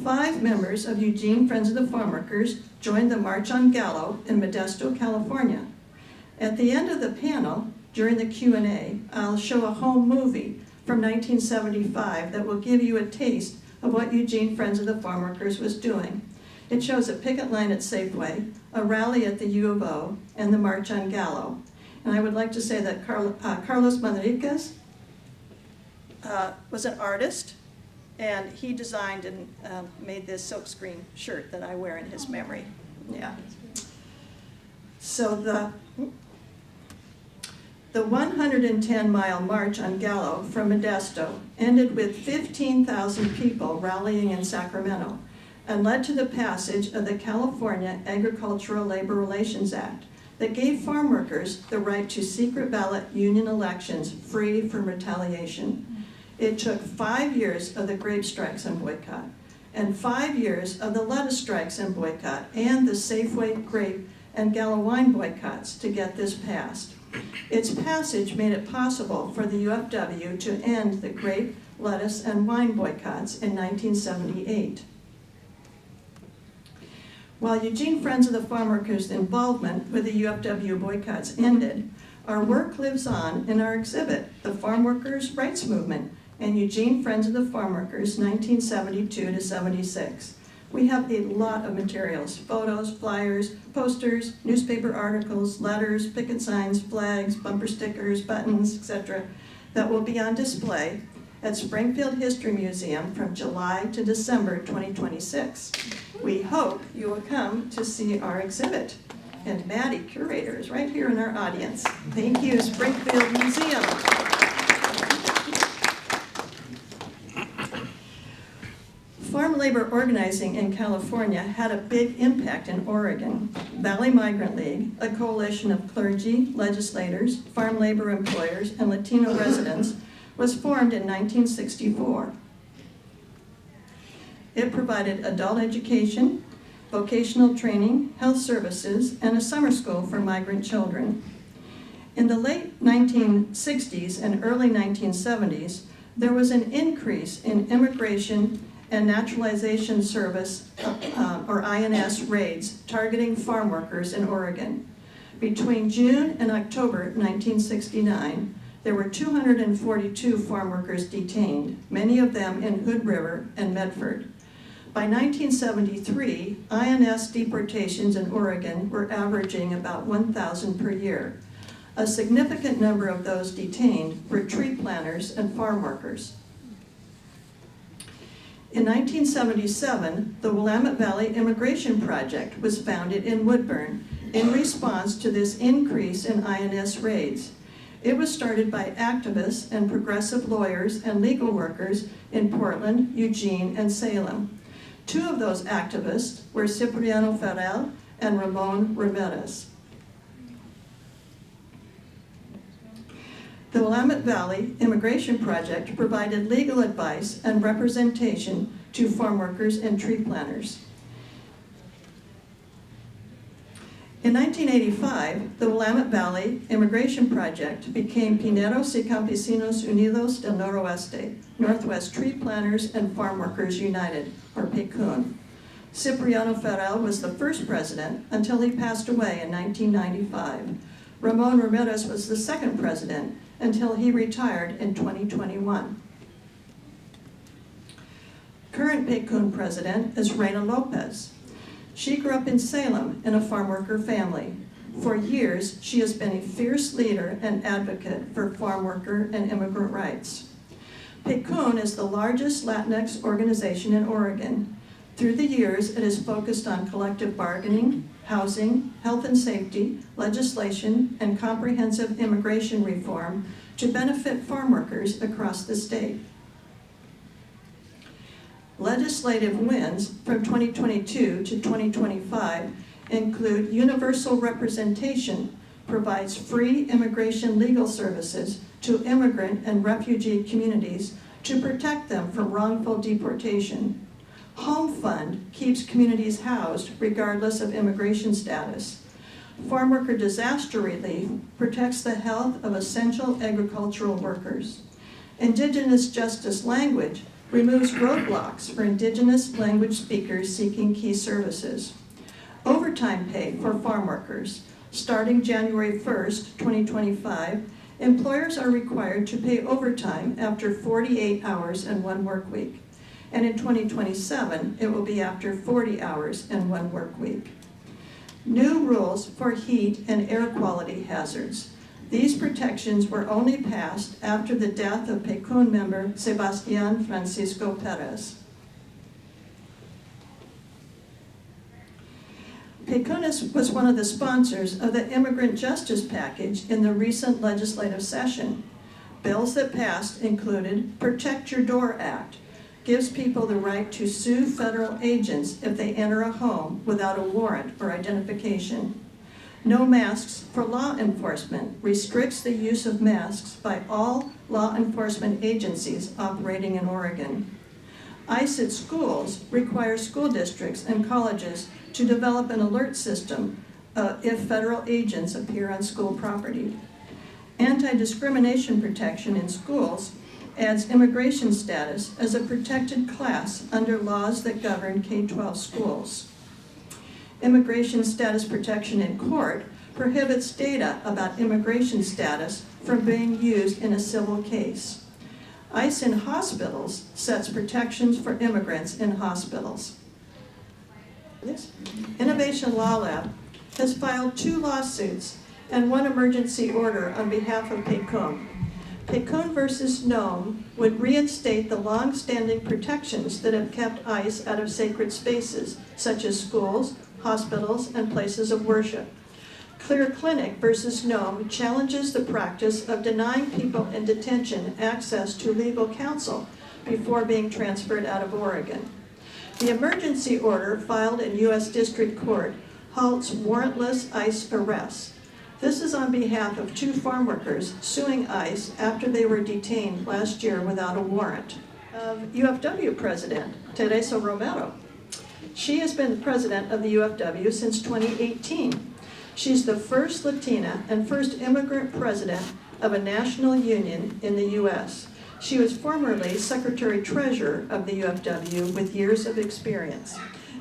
5 members of Eugene Friends of the Farmworkers joined the March on Gallo in Modesto, California. At the end of the panel, during the Q&A, I'll show a home movie from 1975 that will give you a taste of what Eugene Friends of the Farmworkers was doing. It shows a picket line at Safeway, a rally at the U of O, and the March on Gallo. And I would like to say that Carlos Manriquez was an artist, and he designed and made this silkscreen shirt that I wear in his memory. Yeah. So the 110-mile March on Gallo from Modesto ended with 15,000 people rallying in Sacramento and led to the passage of the California Agricultural Labor Relations Act that gave farm workers the right to secret ballot union elections free from retaliation. It took 5 years of the grape strikes and boycott, and 5 years of the lettuce strikes and boycott, and the Safeway grape and Gallo wine boycotts to get this passed. Its passage made it possible for the UFW to end the grape, lettuce, and wine boycotts in 1978. While Eugene Friends of the Farmworkers' involvement with the UFW boycotts ended, our work lives on in our exhibit, The Farm Workers' Rights Movement, and Eugene Friends of the Farmworkers, 1972 to 76. We have a lot of materials: photos, flyers, posters, newspaper articles, letters, picket signs, flags, bumper stickers, buttons, etc., that will be on display at Springfield History Museum from July to December 2026. We hope you will come to see our exhibit. And Maddie, curator, is right here in our audience. Thank you, Springfield Museum. Farm labor organizing in California had a big impact in Oregon. Valley Migrant League, a coalition of clergy, legislators, farm labor employers, and Latino residents, was formed in 1964. It provided adult education, vocational training, health services, and a summer school for migrant children. In the late 1960s and early 1970s, there was an increase in immigration and Naturalization Service, or INS, raids targeting farm workers in Oregon. Between June and October 1969, there were 242 farm workers detained, many of them in Hood River and Medford. By 1973, INS deportations in Oregon were averaging about 1,000 per year. A significant number of those detained were tree planters and farm workers. In 1977, the Willamette Valley Immigration Project was founded in Woodburn in response to this increase in INS raids. It was started by activists and progressive lawyers and legal workers in Portland, Eugene, and Salem. 2 of those activists were Cipriano Farrell and Ramon Ramirez. The Willamette Valley Immigration Project provided legal advice and representation to farm workers and tree planters. In 1985, the Willamette Valley Immigration Project became Pineros y Campesinos Unidos del Noroeste, Northwest Tree Planters and Farm Workers United, or PICUN. Cipriano Farrell was the first president until he passed away in 1995. Ramon Ramirez was the second president until he retired in 2021. Current PICUN president is Reina Lopez. She grew up in Salem in a farm worker family. For years, she has been a fierce leader and advocate for farm worker and immigrant rights. PICUN is the largest Latinx organization in Oregon. Through the years, it has focused on collective bargaining, housing, health and safety, legislation, and comprehensive immigration reform to benefit farm workers across the state. Legislative wins from 2022 to 2025 include universal representation, provides free immigration legal services to immigrant and refugee communities to protect them from wrongful deportation. Home Fund keeps communities housed regardless of immigration status. Farm Worker Disaster Relief protects the health of essential agricultural workers. Indigenous Justice Language removes roadblocks for Indigenous language speakers seeking key services. Overtime pay for farm workers. Starting January 1st, 2025, employers are required to pay overtime after 48 hours and 1 work week. And in 2027, it will be after 40 hours and 1 work week. New rules for heat and air quality hazards. These protections were only passed after the death of PECUN member Sebastián Francisco Perez. PECUN was one of the sponsors of the Immigrant Justice Package in the recent legislative session. Bills that passed included Protect Your Door Act, gives people the right to sue federal agents if they enter a home without a warrant or identification. No masks for law enforcement restricts the use of masks by all law enforcement agencies operating in Oregon. ICE at schools requires school districts and colleges to develop an alert system if federal agents appear on school property. Anti-discrimination protection in schools adds immigration status as a protected class under laws that govern K-12 schools. Immigration status protection in court prohibits data about immigration status from being used in a civil case. ICE in hospitals sets protections for immigrants in hospitals. Innovation Law Lab has filed 2 lawsuits and 1 emergency order on behalf of PECUN. PECUN versus Nome would reinstate the long-standing protections that have kept ICE out of sacred spaces, such as schools, hospitals, and places of worship. Clear Clinic versus Nome challenges the practice of denying people in detention access to legal counsel before being transferred out of Oregon. The emergency order filed in U.S. District Court halts warrantless ICE arrests. This is on behalf of 2 farm workers suing ICE after they were detained last year without a warrant. Of UFW President Teresa Romero. She has been president of the UFW since 2018. She's the first Latina and first immigrant president of a national union in the U.S. She was formerly Secretary-Treasurer of the UFW with years of experience.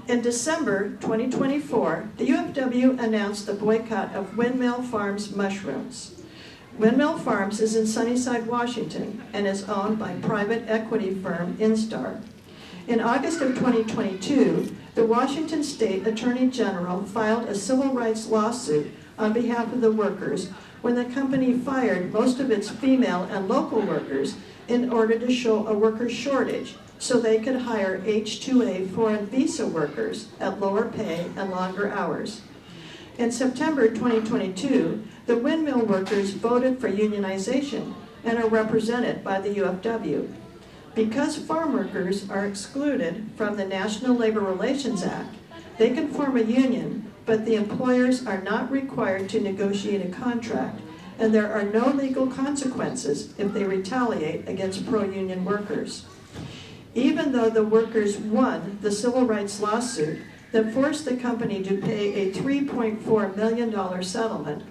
In December 2024, the UFW announced the boycott of Windmill Farms mushrooms. Windmill Farms is in Sunnyside, Washington, and is owned by private equity firm Instar. In August of 2022, the Washington State Attorney General filed a civil rights lawsuit on behalf of the workers when the company fired most of its female and local workers in order to show a worker shortage so they could hire H-2A foreign visa workers at lower pay and longer hours. In September 2022, the windmill workers voted for unionization and are represented by the UFW. Because farm workers are excluded from the National Labor Relations Act, they can form a union, but the employers are not required to negotiate a contract, and there are no legal consequences if they retaliate against pro-union workers. Even though the workers won the civil rights lawsuit that forced the company to pay a $3.4 million settlement,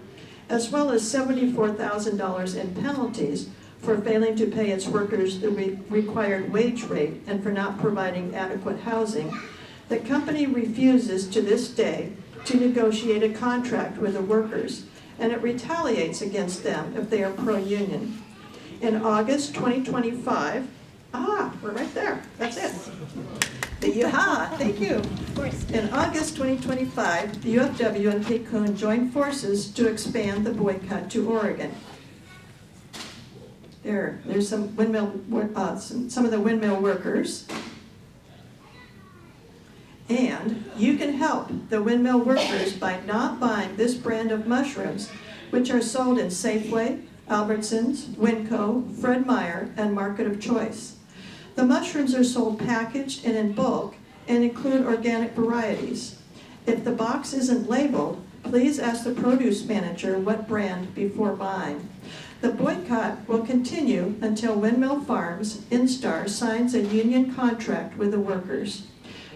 as well as $74,000 in penalties for failing to pay its workers the required wage rate and for not providing adequate housing, the company refuses to this day to negotiate a contract with the workers, and it retaliates against them if they are pro-union. In August 2025, we're right there, that's it. Thank you. Of course. In August 2025, the UFW and PECUN joined forces to expand the boycott to Oregon. There's some windmill, some of the windmill workers. And you can help the windmill workers by not buying this brand of mushrooms, which are sold in Safeway, Albertsons, Winco, Fred Meyer, and Market of Choice. The mushrooms are sold packaged and in bulk and include organic varieties. If the box isn't labeled, please ask the produce manager what brand before buying. The boycott will continue until Windmill Farms, Instar, signs a union contract with the workers.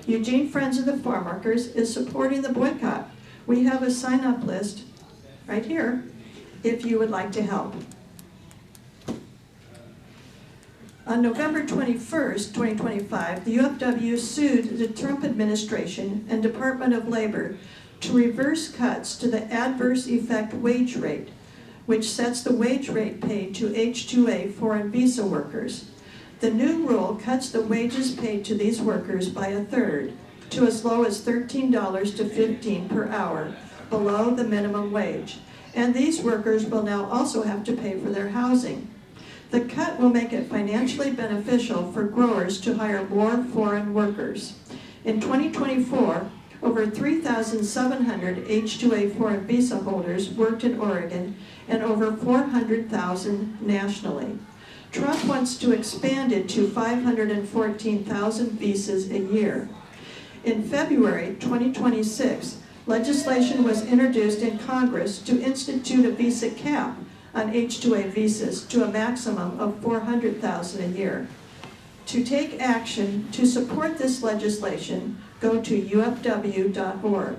Eugene Friends of the Farmworkers is supporting the boycott. We have a sign-up list right here if you would like to help. On November 21st, 2025, the UFW sued the Trump administration and Department of Labor to reverse cuts to the adverse effect wage rate, which sets the wage rate paid to H-2A foreign visa workers. The new rule cuts the wages paid to these workers by a third, to as low as $13 to $15 per hour, below the minimum wage. And these workers will now also have to pay for their housing. The cut will make it financially beneficial for growers to hire more foreign workers. In 2024, over 3,700 H-2A foreign visa holders worked in Oregon and over 400,000 nationally. Trump wants to expand it to 514,000 visas a year. In February 2026, legislation was introduced in Congress to institute a visa cap on H-2A visas to a maximum of 400,000 a year. To take action to support this legislation, go to ufw.org.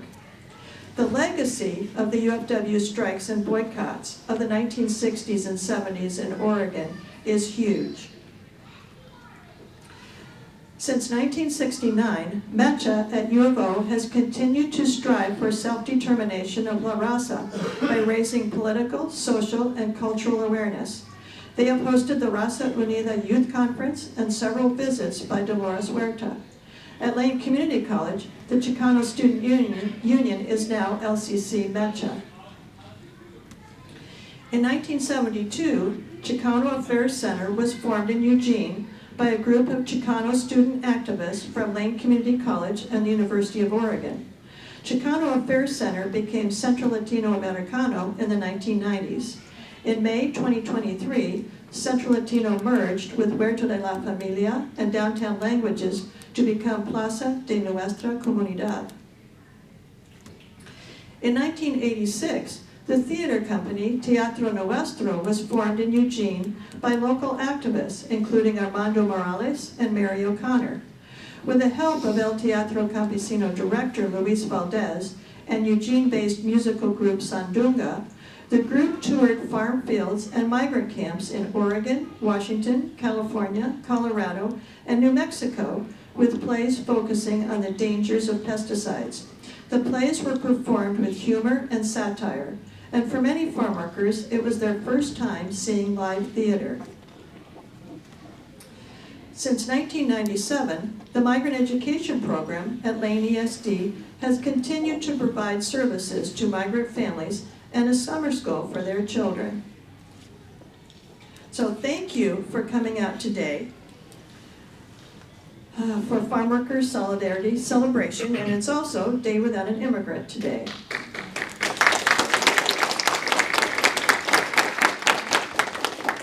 The legacy of the UFW strikes and boycotts of the 1960s and 70s in Oregon is huge. Since 1969, MECHA at U of O has continued to strive for self-determination of La Raza by raising political, social, and cultural awareness. They have hosted the Raza Unida Youth Conference and several visits by Dolores Huerta. At Lane Community College, the Chicano Student Union is now LCC MECHA. In 1972, Chicano Affairs Center was formed in Eugene by a group of Chicano student activists from Lane Community College and the University of Oregon. Chicano Affairs Center became Centro Latino Americano in the 1990s. In May 2023, Centro Latino merged with Huerto de la Familia and Downtown Languages to become Plaza de Nuestra Comunidad. In 1986, the theater company Teatro Nuestro was formed in Eugene by local activists, including Armando Morales and Mary O'Connor. With the help of El Teatro Campesino director Luis Valdez and Eugene-based musical group Sandunga, the group toured farm fields and migrant camps in Oregon, Washington, California, Colorado, and New Mexico, with plays focusing on the dangers of pesticides. The plays were performed with humor and satire, and for many farm workers, it was their first time seeing live theater. Since 1997, the Migrant Education Program at Lane ESD has continued to provide services to migrant families and a summer school for their children. So thank you for coming out today for FarmWorkers Solidarity Celebration, and it's also Day Without an Immigrant today.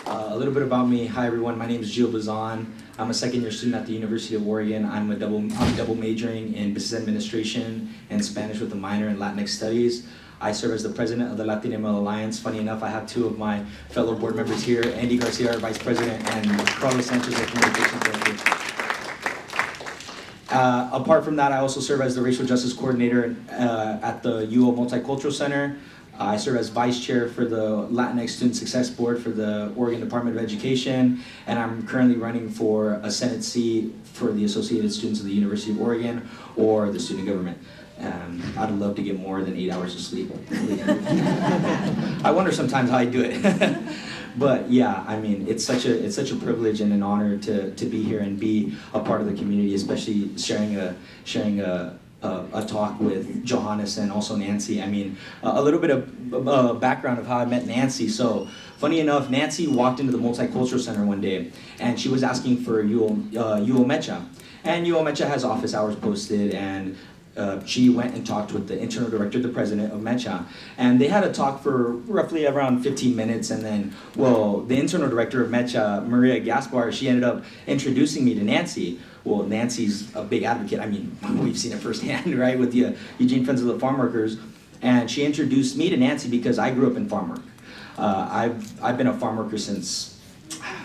A little bit about me. Hi everyone, my name is Gilles Bazan. I'm a second-year student at the University of Oregon. I'm double majoring in business administration and Spanish with a minor in Latinx studies. I serve as the president of the Latina Male Alliance. Funny enough, I have two of my fellow board members here, Andy Garcia, our vice president, and Carlos Sanchez, our communications director. Apart from that, I also serve as the racial justice coordinator at the UO Multicultural Center. I serve as vice chair for the Latinx Student Success Board for the Oregon Department of Education, and I'm currently running for a Senate seat for the Associated Students of the University of Oregon or the student government. I'd love to get more than 8 hours of sleep. I wonder sometimes how I do it. But yeah, I mean, it's such a privilege and an honor to be here and be a part of the community, especially sharing a talk with Johannes and also Nancy. I mean, a little bit of background of how I met Nancy. So, funny enough, Nancy walked into the Multicultural Center one day, and she was asking for UO Mecha. And UO Mecha has office hours posted, and she went and talked with the internal director, the president of Mecha, and they had a talk for roughly around 15 minutes, and then, well, the internal director of Mecha, Maria Gaspar, she ended up introducing me to Nancy. Well, Nancy's a big advocate. I mean, we've seen it firsthand, right, with the Eugene Friends of the Farmworkers, and she introduced me to Nancy because I grew up in farm work. I've been a farm worker since,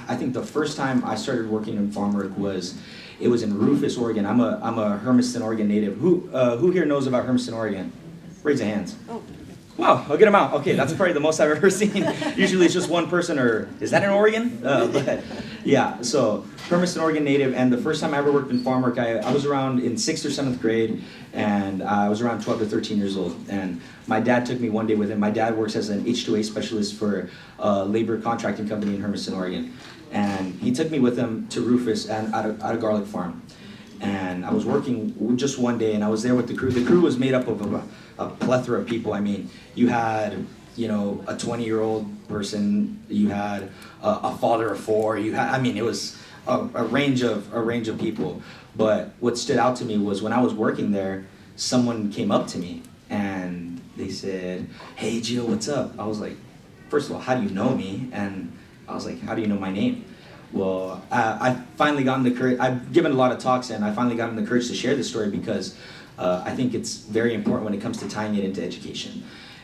I think the first time I started working in farm work was in Rufus, Oregon. I'm a Hermiston, Oregon native. Who here knows about Hermiston, Oregon? Raise your hands. Wow, I'll get them out. Okay, that's probably the most I've ever seen. Usually it's just one person, or is that in Oregon? But yeah, so Hermiston, Oregon native, and the first time I ever worked in farm work, I was around in 6th or 7th grade, and I was around 12 to 13 years old. And my dad took me one day with him. My dad works as an H2A specialist for a labor contracting company in Hermiston, Oregon. And he took me with him to Rufus and at a garlic farm. And I was working just one day, and I was there with the crew. The crew was made up of a plethora of people. I mean, you had, you know, a 20-year-old person, you had a father of 4, you had, I mean, it was a range of people. But what stood out to me was when I was working there, someone came up to me and they said, "Hey, Gio, what's up?" I was like, first of all, how do you know me? And I was like, how do you know my name? Well, I finally gotten the courage. I've given a lot of talks, and I finally gotten the courage to share this story because I think it's very important when it comes to tying it into education.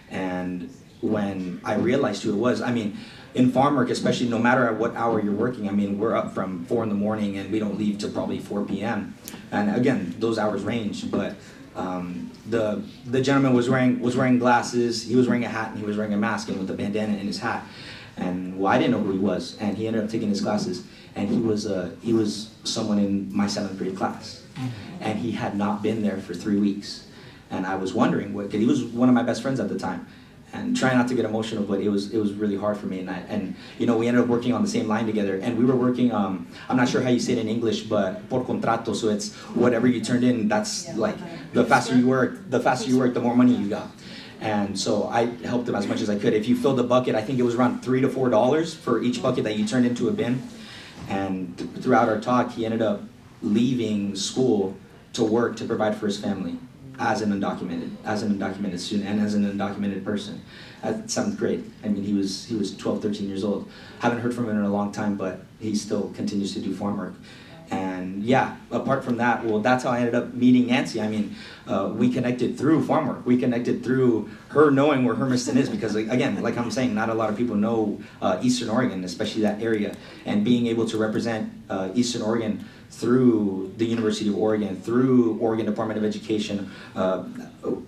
And when I realized who it was, I mean, in farm work, especially, no matter at what hour you're working, I mean, we're up from 4 in the morning and we don't leave till probably 4 p.m. And again, those hours range, but the gentleman was wearing glasses, he was wearing a hat, and he was wearing a mask and with a bandana in his hat. And well, I didn't know who he was, and he ended up taking his classes, and he was someone in my 7th grade class, and he had not been there for 3 weeks, and I was wondering what, because he was one of my best friends at the time, and trying not to get emotional, but it was really hard for me, and you know, we ended up working on the same line together, and we were working, I'm not sure how you say it in English, but por contrato, so it's whatever you turned in, that's like, the faster you work, the more money you got. And so I helped him as much as I could. If you filled a bucket, I think it was around $3 to $4 for each bucket that you turned into a bin. And throughout our talk, he ended up leaving school to work to provide for his family as an undocumented student and as an undocumented person at 7th grade. I mean, he was 12, 13 years old. Haven't heard from him in a long time, but he still continues to do farm work. And yeah, apart from that, well, that's how I ended up meeting Nancy. I mean, we connected through farm work. We connected through her knowing where Hermiston is because, again, like I'm saying, not a lot of people know Eastern Oregon, especially that area. And being able to represent Eastern Oregon through the University of Oregon, through Oregon Department of Education,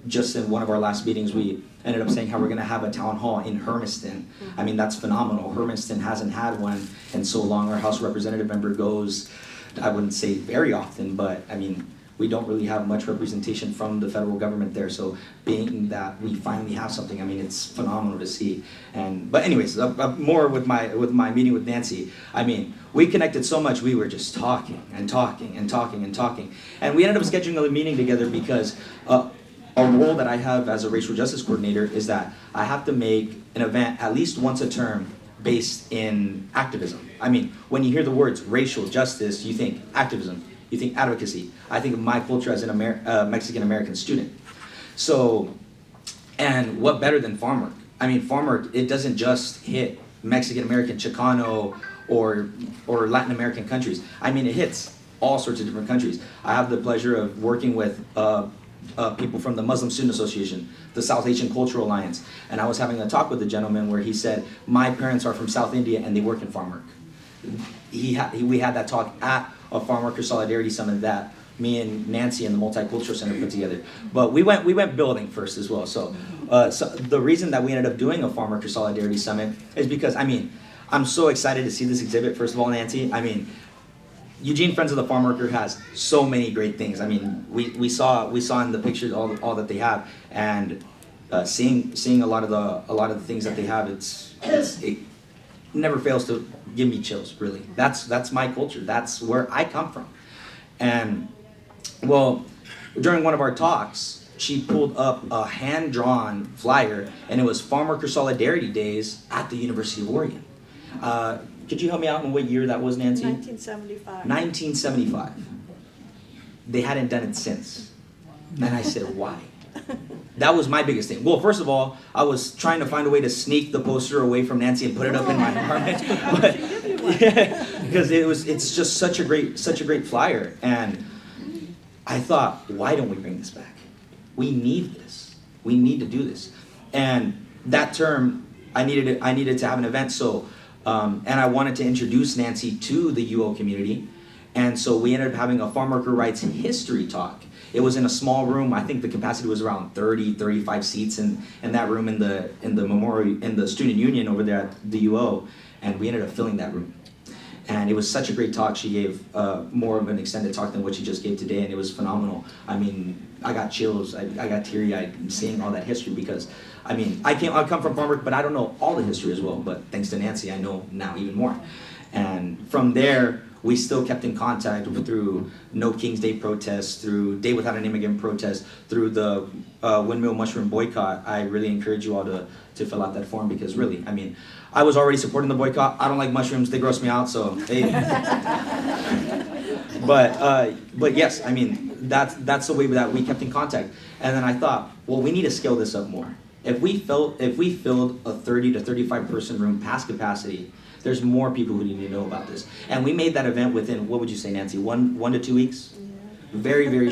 just in one of our last meetings, we ended up saying how we're going to have a town hall in Hermiston. I mean, that's phenomenal. Hermiston hasn't had one in so long. Our House Representative member goes, I wouldn't say very often, but I mean, we don't really have much representation from the federal government there. So being that we finally have something, I mean, it's phenomenal to see. But anyways, more with my meeting with Nancy. I mean, we connected so much. We were just talking and talking and talking and talking, and we ended up scheduling a meeting together because a role that I have as a racial justice coordinator is that I have to make an event at least once a term based in activism. I mean, when you hear the words racial justice, you think activism, you think advocacy. I think of my culture as an Mexican-American student. So, and what better than farm work? I mean, farm work, it doesn't just hit Mexican-American, Chicano, or Latin American countries. I mean, it hits all sorts of different countries. I have the pleasure of working with people from the Muslim Student Association, the South Asian Cultural Alliance, and I was having a talk with a gentleman where he said, my parents are from South India and they work in farm work. We had that talk at a Farm Worker Solidarity Summit that me and Nancy and the Multicultural Center put together. But we went building first as well. So the reason that we ended up doing a Farm Worker Solidarity Summit is because, I mean, I'm so excited to see this exhibit, first of all, Nancy. I mean, Eugene Friends of the Farm Worker has so many great things. I mean, we saw in the pictures all that they have, and seeing a lot of the things that they have, it never fails to give me chills. Really, that's my culture. That's where I come from. And well, during one of our talks, she pulled up a hand-drawn flyer, and it was Farm Worker Solidarity Days at the University of Oregon. Could you help me out on what year that was, Nancy? 1975. 1975. They hadn't done it since. And I said, why? That was my biggest thing. Well, first of all, I was trying to find a way to sneak the poster away from Nancy and put it up in my apartment. But, yeah, because it's just such a great flyer. And I thought, why don't we bring this back? We need this. We need to do this. And that term, I needed to have an event. So, and I wanted to introduce Nancy to the UO community. And so we ended up having a Farm Worker Rights history talk. It was in a small room. I think the capacity was around 30, 35 seats in that room in the student union over there at the UO. And we ended up filling that room. And it was such a great talk. She gave more of an extended talk than what she just gave today, and it was phenomenal. I mean, I got chills. I got teary-eyed seeing all that history because, I mean, I come from farm work, but I don't know all the history as well. But thanks to Nancy, I know now even more. And from there, we still kept in contact through No King's Day protests, through Day Without an Immigrant protest, through the windmill mushroom boycott. I really encourage you all to fill out that form because really, I mean, I was already supporting the boycott. I don't like mushrooms; they gross me out. So, but yes, I mean that's the way that we kept in contact. And then I thought, well, we need to scale this up more. If we filled a 30 to 35 person room past capacity, there's more people who need to know about this. And we made that event within, what would you say, Nancy, one to 2 weeks? Very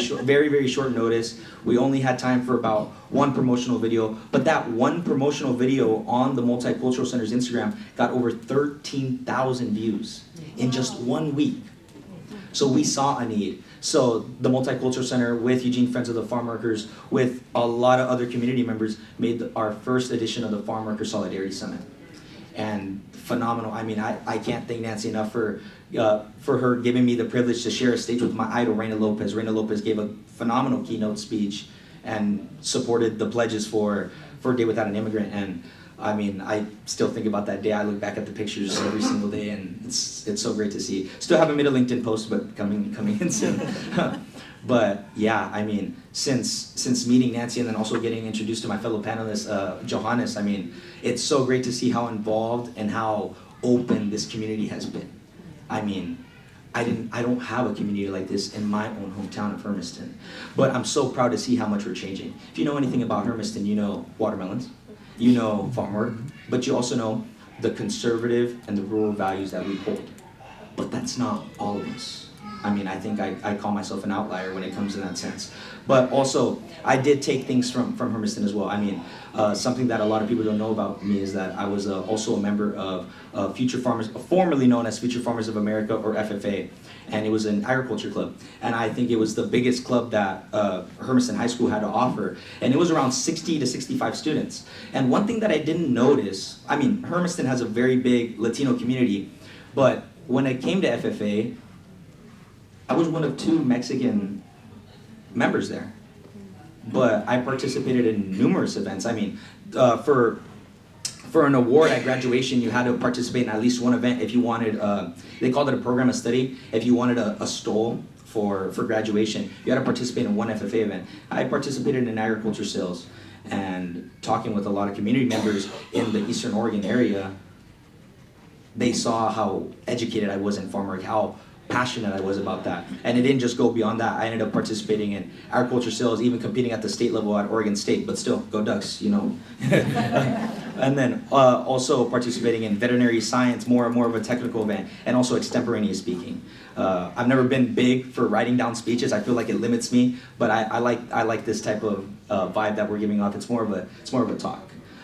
short notice. We only had time for about one promotional video, but that one promotional video on the Multicultural Center's Instagram got over 13,000 views in just 1 week. So we saw a need. So the Multicultural Center with Eugene Friends of the Farm Workers, with a lot of other community members, made our first edition of the Farm Worker Solidarity Summit. And phenomenal. I mean, I can't thank Nancy enough for her giving me the privilege to share a stage with my idol, Reina Lopez. Reina Lopez gave a phenomenal keynote speech and supported the pledges for Day Without an Immigrant. And I mean, I still think about that day. I look back at the pictures every single day, and it's so great to see. Still haven't made a LinkedIn post, but coming in soon. But yeah, I mean, since meeting Nancy and then also getting introduced to my fellow panelist, Johannes, I mean, it's so great to see how involved and how open this community has been. I mean, I don't have a community like this in my own hometown of Hermiston, but I'm so proud to see how much we're changing. If you know anything about Hermiston, you know watermelons, you know farm work, but you also know the conservative and the rural values that we hold. But that's not all of us. I mean, I think I call myself an outlier when it comes to that sense. But also, I did take things from Hermiston as well. I mean, something that a lot of people don't know about me is that I was also a member of Future Farmers, formerly known as Future Farmers of America, or FFA. And it was an agriculture club. And I think it was the biggest club that Hermiston High School had to offer. And it was around 60 to 65 students. And one thing that I didn't notice, I mean, Hermiston has a very big Latino community, but when it came to FFA, I was one of 2 Mexican members there, but I participated in numerous events. I mean, for an award at graduation, you had to participate in at least one event if you wanted, they called it a program of study. If you wanted a stole for graduation, you had to participate in one FFA event. I participated in agriculture sales and talking with a lot of community members in the Eastern Oregon area. They saw how educated I was in farm work, how passionate I was about that. And it didn't just go beyond that. I ended up participating in agriculture sales, even competing at the state level at Oregon State, but still, go Ducks, you know. And then also participating in veterinary science, more and more of a technical event, and also extemporaneous speaking. I've never been big for writing down speeches. I feel like it limits me, but I like this type of vibe that we're giving off. It's more of a talk.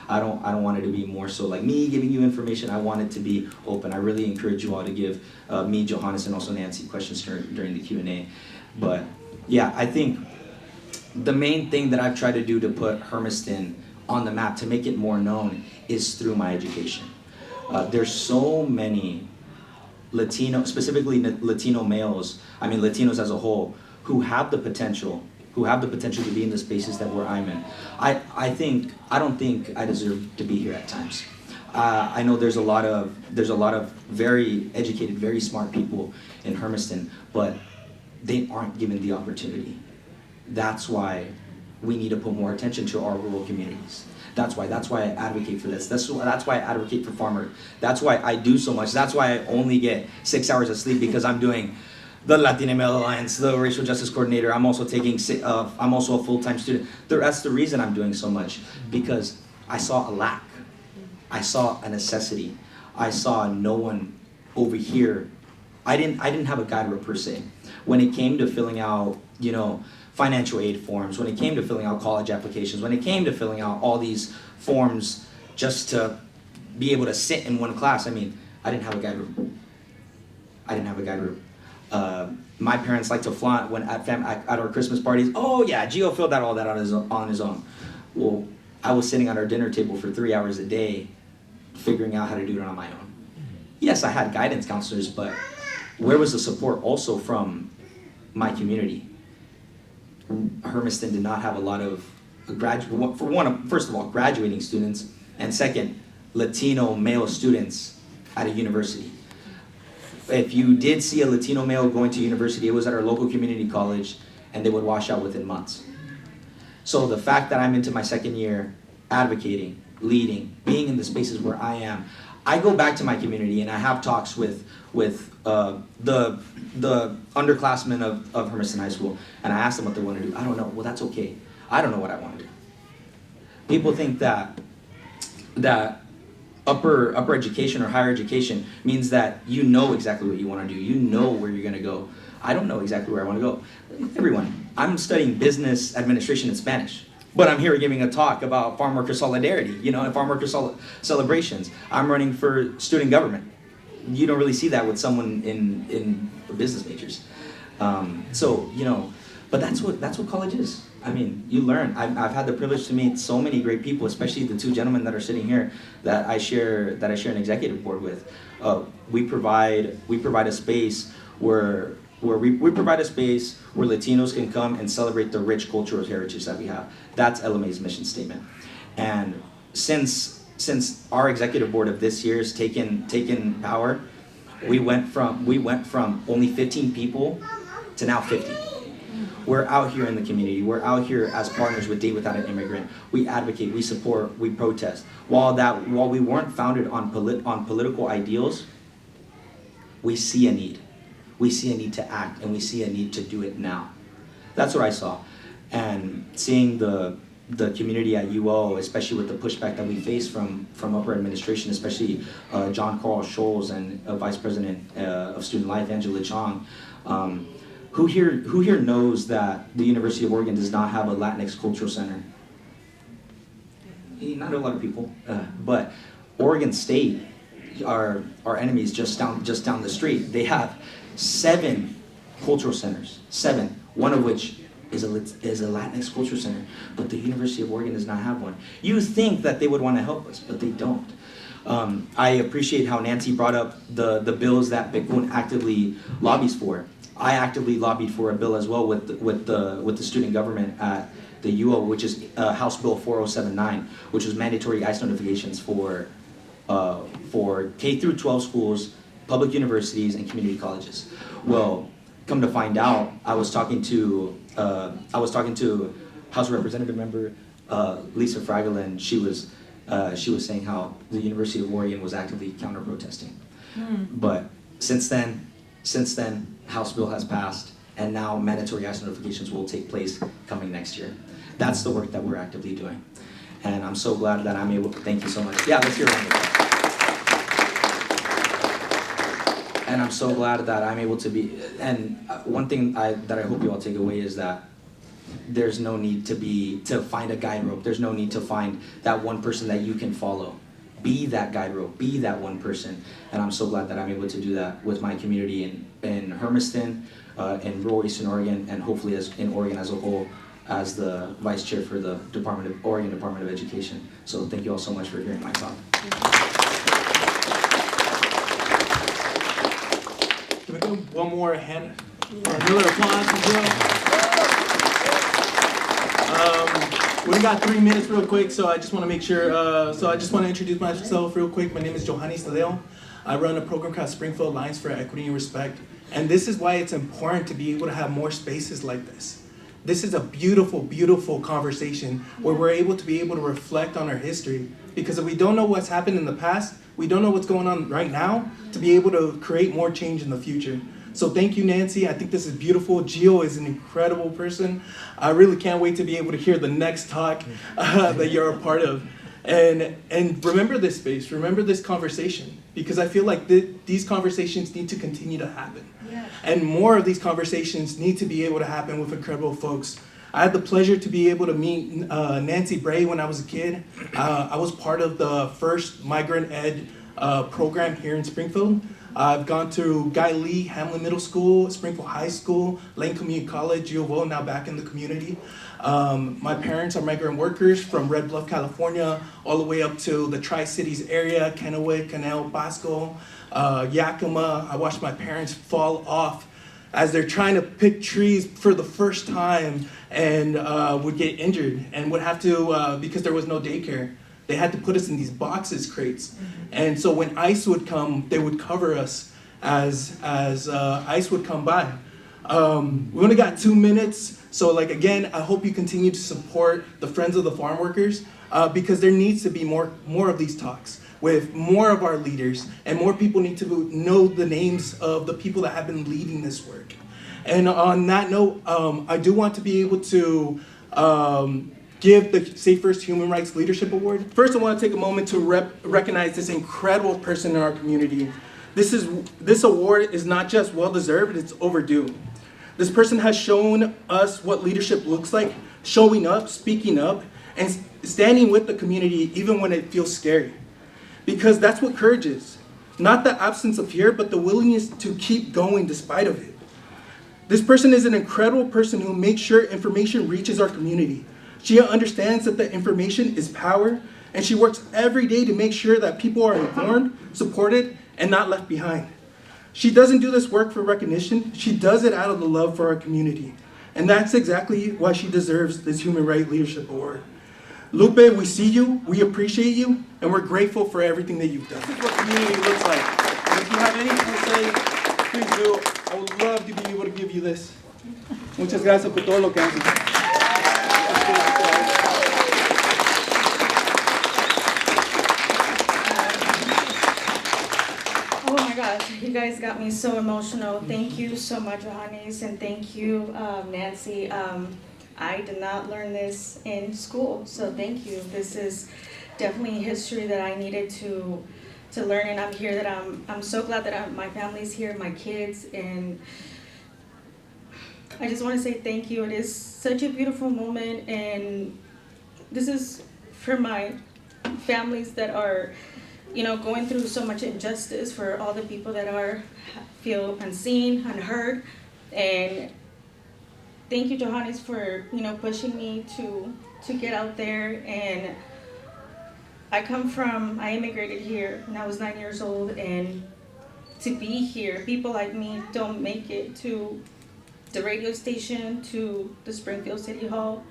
I don't want it to be more so like me giving you information. I want it to be open. I really encourage you all to give me, Johannes, and also Nancy questions during the Q&A. But yeah, I think the main thing that I've tried to do to put Hermiston on the map, to make it more known, is through my education. There's so many Latino, specifically Latino males, I mean Latinos as a whole, who have the potential to be in the spaces that where I'm in. I don't think I deserve to be here at times. I know there's a lot of very educated, very smart people in Hermiston, but they aren't given the opportunity. That's why we need to put more attention to our rural communities. That's why I advocate for this. That's why I advocate for farmers. That's why I do so much. That's why I only get 6 hours of sleep, because I'm doing the Latina Male Alliance, the Racial Justice Coordinator. I'm also I'm also a full-time student. That's the reason I'm doing so much, because I saw a lack. I saw a necessity. I saw no one over here. I didn't have a guide per se. When it came to filling out, financial aid forms, when it came to filling out college applications, when it came to filling out all these forms just to be able to sit in one class. I mean, I didn't have a guide room. My parents like to flaunt when at our Christmas parties. Oh yeah, Gio filled out all that on his own. Well, I was sitting at our dinner table for 3 hours a day, figuring out how to do it on my own. Yes, I had guidance counselors, but where was the support also from my community? Hermiston did not have a lot of first of all, graduating students, and second, Latino male students at a university. If you did see a Latino male going to university, it was at our local community college, and they would wash out within months. So the fact that I'm into my second year, advocating, leading, being in the spaces where I am, I go back to my community and I have talks with the underclassmen of Hermiston High School, and I ask them what they want to do. I don't know. Well, that's okay. I don't know what I want to do. People think that upper education or higher education means that you know exactly what you want to do. You know where you're going to go. I don't know exactly where I want to go. Everyone, I'm studying business administration in Spanish, but I'm here giving a talk about farm worker solidarity, and farm worker celebrations. I'm running for student government. You don't really see that with someone in business majors. But that's what college is. I mean, you learn. I've had the privilege to meet so many great people, especially the two gentlemen that are sitting here that I share an executive board with. We provide a space where Latinos can come and celebrate the rich cultural heritage that we have. That's LMA's mission statement. And since our executive board of this year has taken power, we went from only 15 people to now 50. We're out here in the community. We're out here as partners with Day Without an Immigrant. We advocate, we support, we protest. While we weren't founded on political ideals, we see a need. We see a need to act, and we see a need to do it now. That's what I saw. And seeing the community at UO, especially with the pushback that we face from upper administration, especially John Carl Scholes and Vice President of Student Life, Angela Chong, who here knows that the University of Oregon does not have a Latinx cultural center? Not a lot of people, but Oregon State, our enemies just down the street, they have 7 cultural centers, 7, one of which is a Latinx cultural center, but the University of Oregon does not have one. You think that they would want to help us, but they don't. I appreciate how Nancy brought up the bills that Becun actively lobbies for. I actively lobbied for a bill as well with the student government at the UO, which is House Bill 4079, which was mandatory ICE notifications for K through 12 schools, public universities, and community colleges. Well, come to find out, I was talking to House Representative member Lisa Fraggle, and she was saying how the University of Oregon was actively counter-protesting. But since then, House bill has passed, and now mandatory ICE notifications will take place coming next year. That's the work that we're actively doing. And I'm so glad that I'm able to, thank you so much. Yeah, let's hear it. And I'm so glad that I'm able to be, and one thing that I hope you all take away is that there's no need to find a guide rope. There's no need to find that one person that you can follow. Be that guide rope, be that one person. And I'm so glad that I'm able to do that with my community in Hermiston, in rural Eastern Oregon, and hopefully in Oregon as a whole, as the vice chair for the Oregon Department of Education. So thank you all so much for hearing my talk. Can we give one more hand, another applause as well? We got 3 minutes real quick, so I just want to make sure, so I just want to introduce myself real quick. My name is Johannes Tadeo. I run a program called Springfield Alliance for Equity and Respect, and this is why it's important to be able to have more spaces like this. This is a beautiful, beautiful conversation where we're able to reflect on our history, because if we don't know what's happened in the past, we don't know what's going on right now to be able to create more change in the future. So thank you, Nancy. I think this is beautiful. Gio is an incredible person. I really can't wait to be able to hear the next talk that you're a part of. And remember this space, remember this conversation, because I feel like these conversations need to continue to happen. Yeah. And more of these conversations need to be able to happen with incredible folks I had the pleasure to be able to meet Nancy Bray when I was a kid. I was part of the first migrant ed program here in Springfield. I've gone to Guy Lee, Hamlin Middle School, Springfield High School, Lane Community College, U of O, now back in the community. My parents are migrant workers from Red Bluff, California, all the way up to the Tri-Cities area, Kennewick, Canal, Basco, Yakima. I watched my parents fall off as they're trying to pick trees for the first time and would get injured and would have to, because there was no daycare, they had to put us in these boxes, crates. And so when ice would come, they would cover us as ice would come by. We only got 2 minutes, so like again, I hope you continue to support the Friends of the Farm Workers because there needs to be more of these talks with more of our leaders, and more people need to know the names of the people that have been leading this work. And on that note, I do want to be able to give the Say First Human Rights Leadership Award. First, I want to take a moment to recognize this incredible person in our community. This award is not just well-deserved, it's overdue. This person has shown us what leadership looks like, showing up, speaking up, and standing with the community even when it feels scary. Because that's what courage is. Not the absence of fear, but the willingness to keep going despite of it. This person is an incredible person who makes sure information reaches our community. She understands that the information is power, and she works every day to make sure that people are informed, supported, and not left behind. She doesn't do this work for recognition. She does it out of the love for our community. And that's exactly why she deserves this Human Rights Leadership Award. Lupe, we see you, we appreciate you, and we're grateful for everything that you've done. This is what community looks like. And if you have anything to say, please do. I would love to be able to give you this. Muchas gracias por todo lo que haces. Oh my gosh, you guys got me so emotional. Thank you so much, Johannes, and thank you, Nancy. I did not learn this in school, so thank you. This is definitely history that I needed to learn, and I'm here. That I'm so glad that my family's here, my kids, and I just want to say thank you. It is such a beautiful moment, and this is for my families that are, going through so much injustice, for all the people that feel unseen, unheard, and thank you, Johannes, for pushing me to get out there. And I immigrated here when I was 9 years old, and to be here, people like me don't make it to the radio station, to the Springfield City Hall.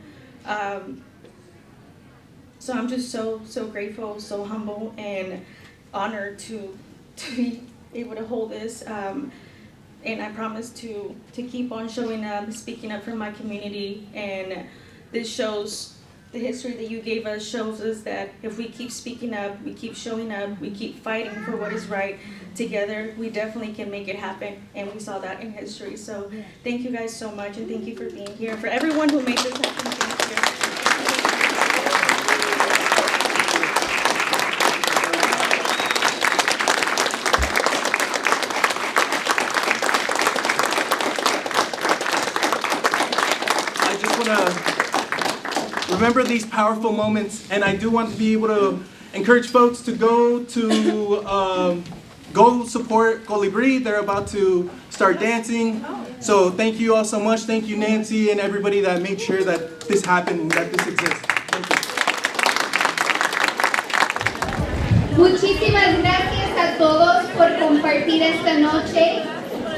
So I'm just so grateful, so humble, and honored to be able to hold this. And I promise to keep on showing up, speaking up for my community. And this shows, the history that you gave us shows us that if we keep speaking up, we keep showing up, we keep fighting for what is right together, we definitely can make it happen. And we saw that in history. So thank you guys so much, and thank you for being here. For everyone who made this happen, thank you. Remember these powerful moments, and I do want to be able to encourage folks to go support Colibri. They're about to start dancing. So thank you all so much. Thank you, Nancy, and everybody that made sure that this happened, that this exists. Thank you. Muchísimas gracias a todos por compartir esta noche.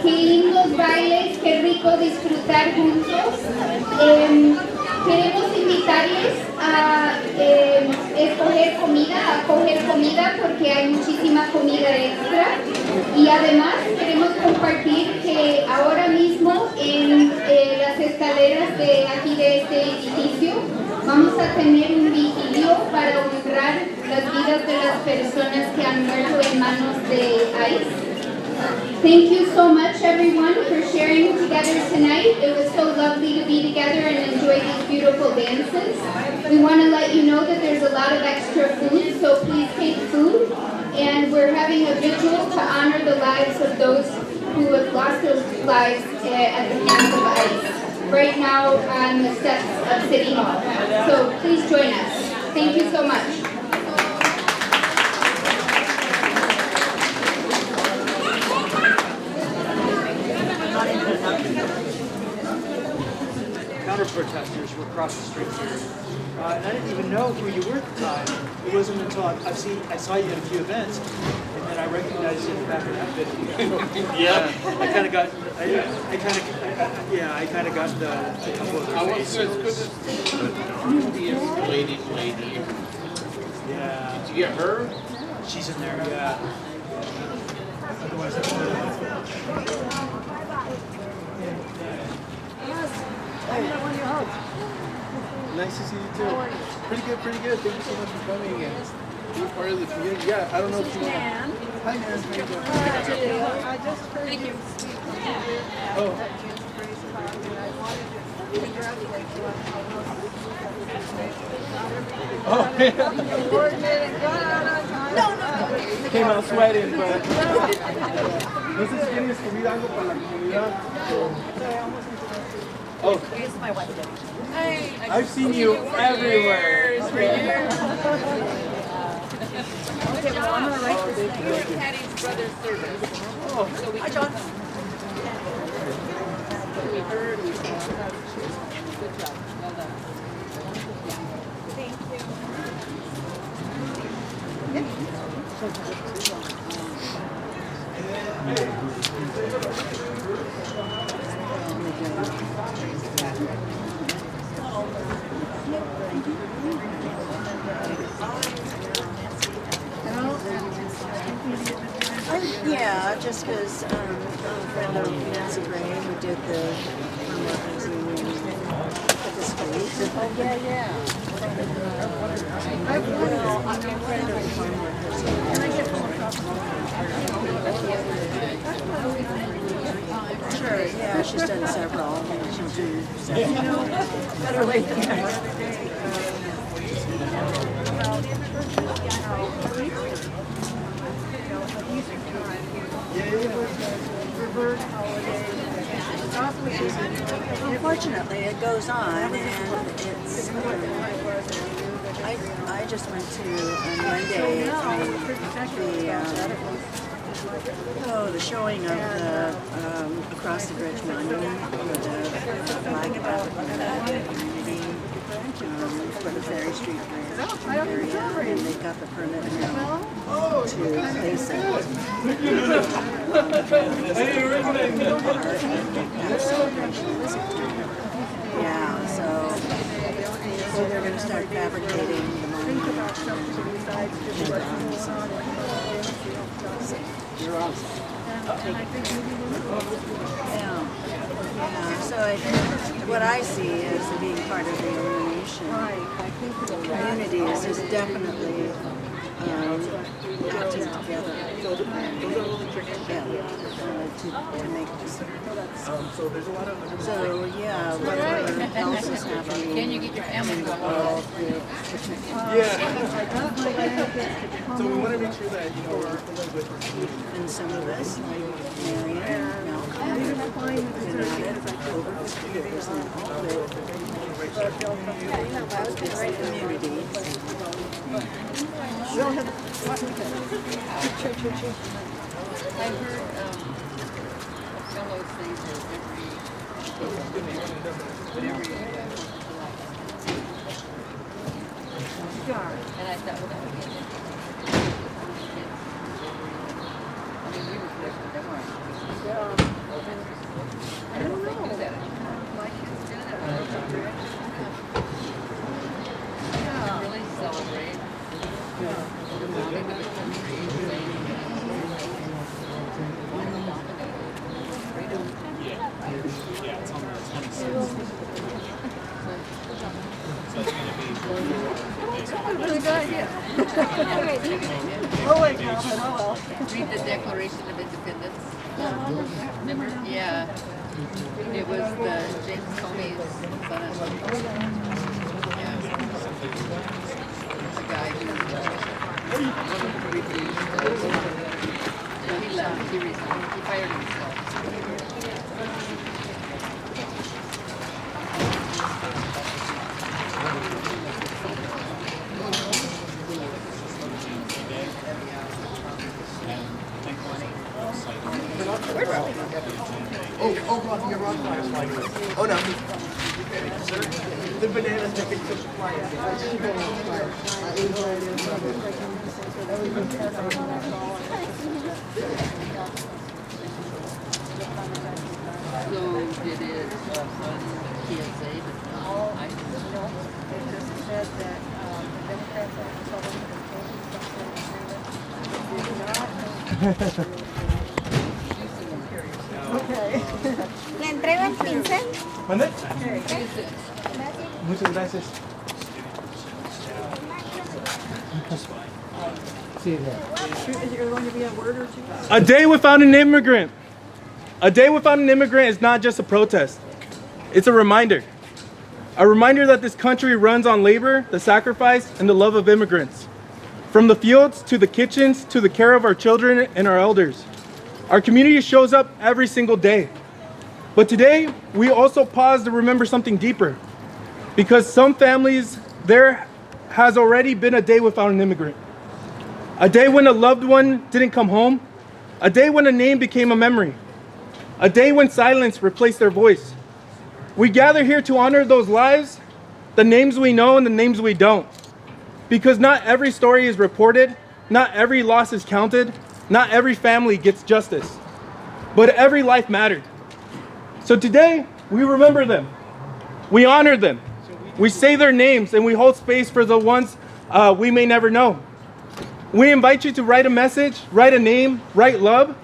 Qué lindos bailes, qué rico disfrutar juntos. Queremos invitarles a escoger comida, a coger comida, porque hay muchísima comida extra. Y además queremos compartir que ahora mismo en las escaleras de aquí de este edificio vamos a tener un vigilio para honrar las vidas de las personas que han muerto en manos de ICE. Thank you so much, everyone, for sharing together tonight. It was so lovely to be together and enjoy these beautiful dances. We want to let you know that there's a lot of extra food, so please take food. And we're having a vigil to honor the lives of those who have lost their lives at the hands of ICE. right now on the steps of City Hall. So please join us. Thank you so much. Counter-protesters were across the street here. And I didn't even know who you were at the time. It wasn't until I saw you at a few events, and then I recognized you in the back of that video. Yeah, I kind of got, I kind of got a couple of their faces. Lady. Yeah. Did you get her? She's in there. Yeah. Nice to see you too. Pretty good. Thank you so much for coming and being part of the community. Yeah, I don't know if you want. Hi, Nan. How you doing? I just heard you. Oh. Oh, yeah. Came out sweating, but. No sé si quieren escribir algo para la comunidad. Oh. It's my wife. I've seen you everywhere. For years. Okay, well, I'm going to write this thing. You're Patty's brother's service. Oh, so we hi, John. We heard, we saw. Good job. Well done. Thank Yeah, just because I'm a friend of Nancy Bray, who did the FarmWorkers union at the street. Oh, yeah. I'm a friend of FarmWorkers. Can I get Sure, yeah, she's done several. She'll do several. Better late than never. Unfortunately, it goes on, and it's. I just went to on Monday the showing of the Across the Bridge Monument for the flag of community for the Ferry Street Bridge area, and they got the permit now to place it. Yeah, so they're going to start fabricating the monument. You're awesome. Yeah, so what I see is being part of the illumination community is definitely acting together to make this. So yeah, whatever else is happening. Can you get your family involved So we want to make sure that we're and some of us, like Marianne, Malcolm, been at it for over 50 years now. It's the community. I heard fellow things and I thought, well, that would be I mean, we were close to them, weren't we? I don't know. Do that. My kids do that. Yeah. Really celebrate. Yeah, it's on the 26th. So it's going to be Really good idea. Oh, wait, no, oh well. Read the Declaration of Independence. Remember? Yeah. It was the James Comey's son. Yeah. The guy who he left. He resigned. He fired himself. Oh no. The bananas make it so ¿Le entrego el pincel? ¿Mande? Muchas gracias. A day without an immigrant. A day without an immigrant is not just a protest. It's a reminder. A reminder that this country runs on labor, the sacrifice, and the love of immigrants. From the fields to the kitchens to the care of our children and our elders. Our community shows up every single day. But today, we also pause to remember something deeper. Because some families, there has already been a day without an immigrant. A day when a loved one didn't come home. A day when a name became a memory. A day when silence replaced their voice. We gather here to honor those lives, the names we know and the names we don't. Because not every story is reported, not every loss is counted, not every family gets justice. But every life mattered. So today, we remember them. We honor them. We say their names and we hold space for the ones we may never know. We invite you to write a message, write a name, write love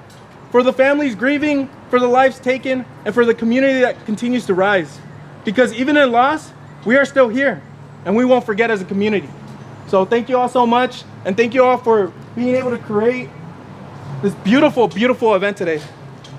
for the families grieving, for the lives taken, and for the community that continues to rise. Because even in loss, we are still here and we won't forget as a community. So thank you all so much, and thank you all for being able to create this beautiful, beautiful event today.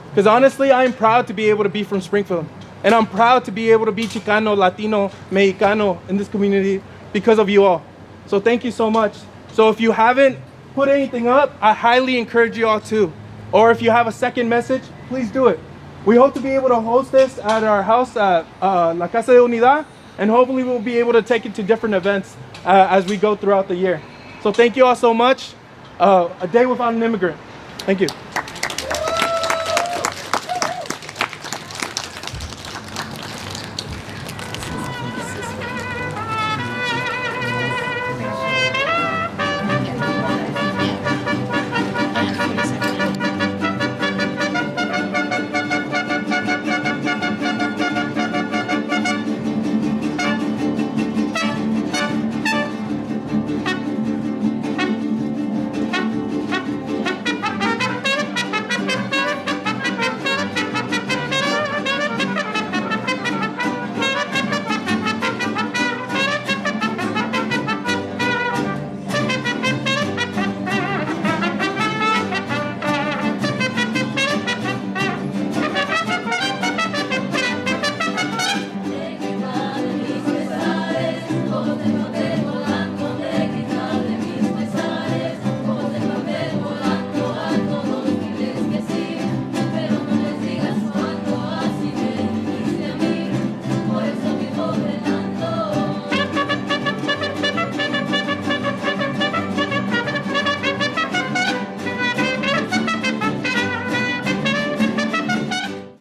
Because honestly, I am proud to be able to be from Springfield. And I'm proud to be able to be Chicano, Latino, Mexicano in this community because of you all. So thank you so much. So if you haven't put anything up, I highly encourage you all to. Or if you have a second message, please do it. We hope to be able to host this at our house at La Casa de Unidad, and hopefully we'll be able to take it to different events as we go throughout the year. So thank you all so much. A day without an immigrant. Thank you.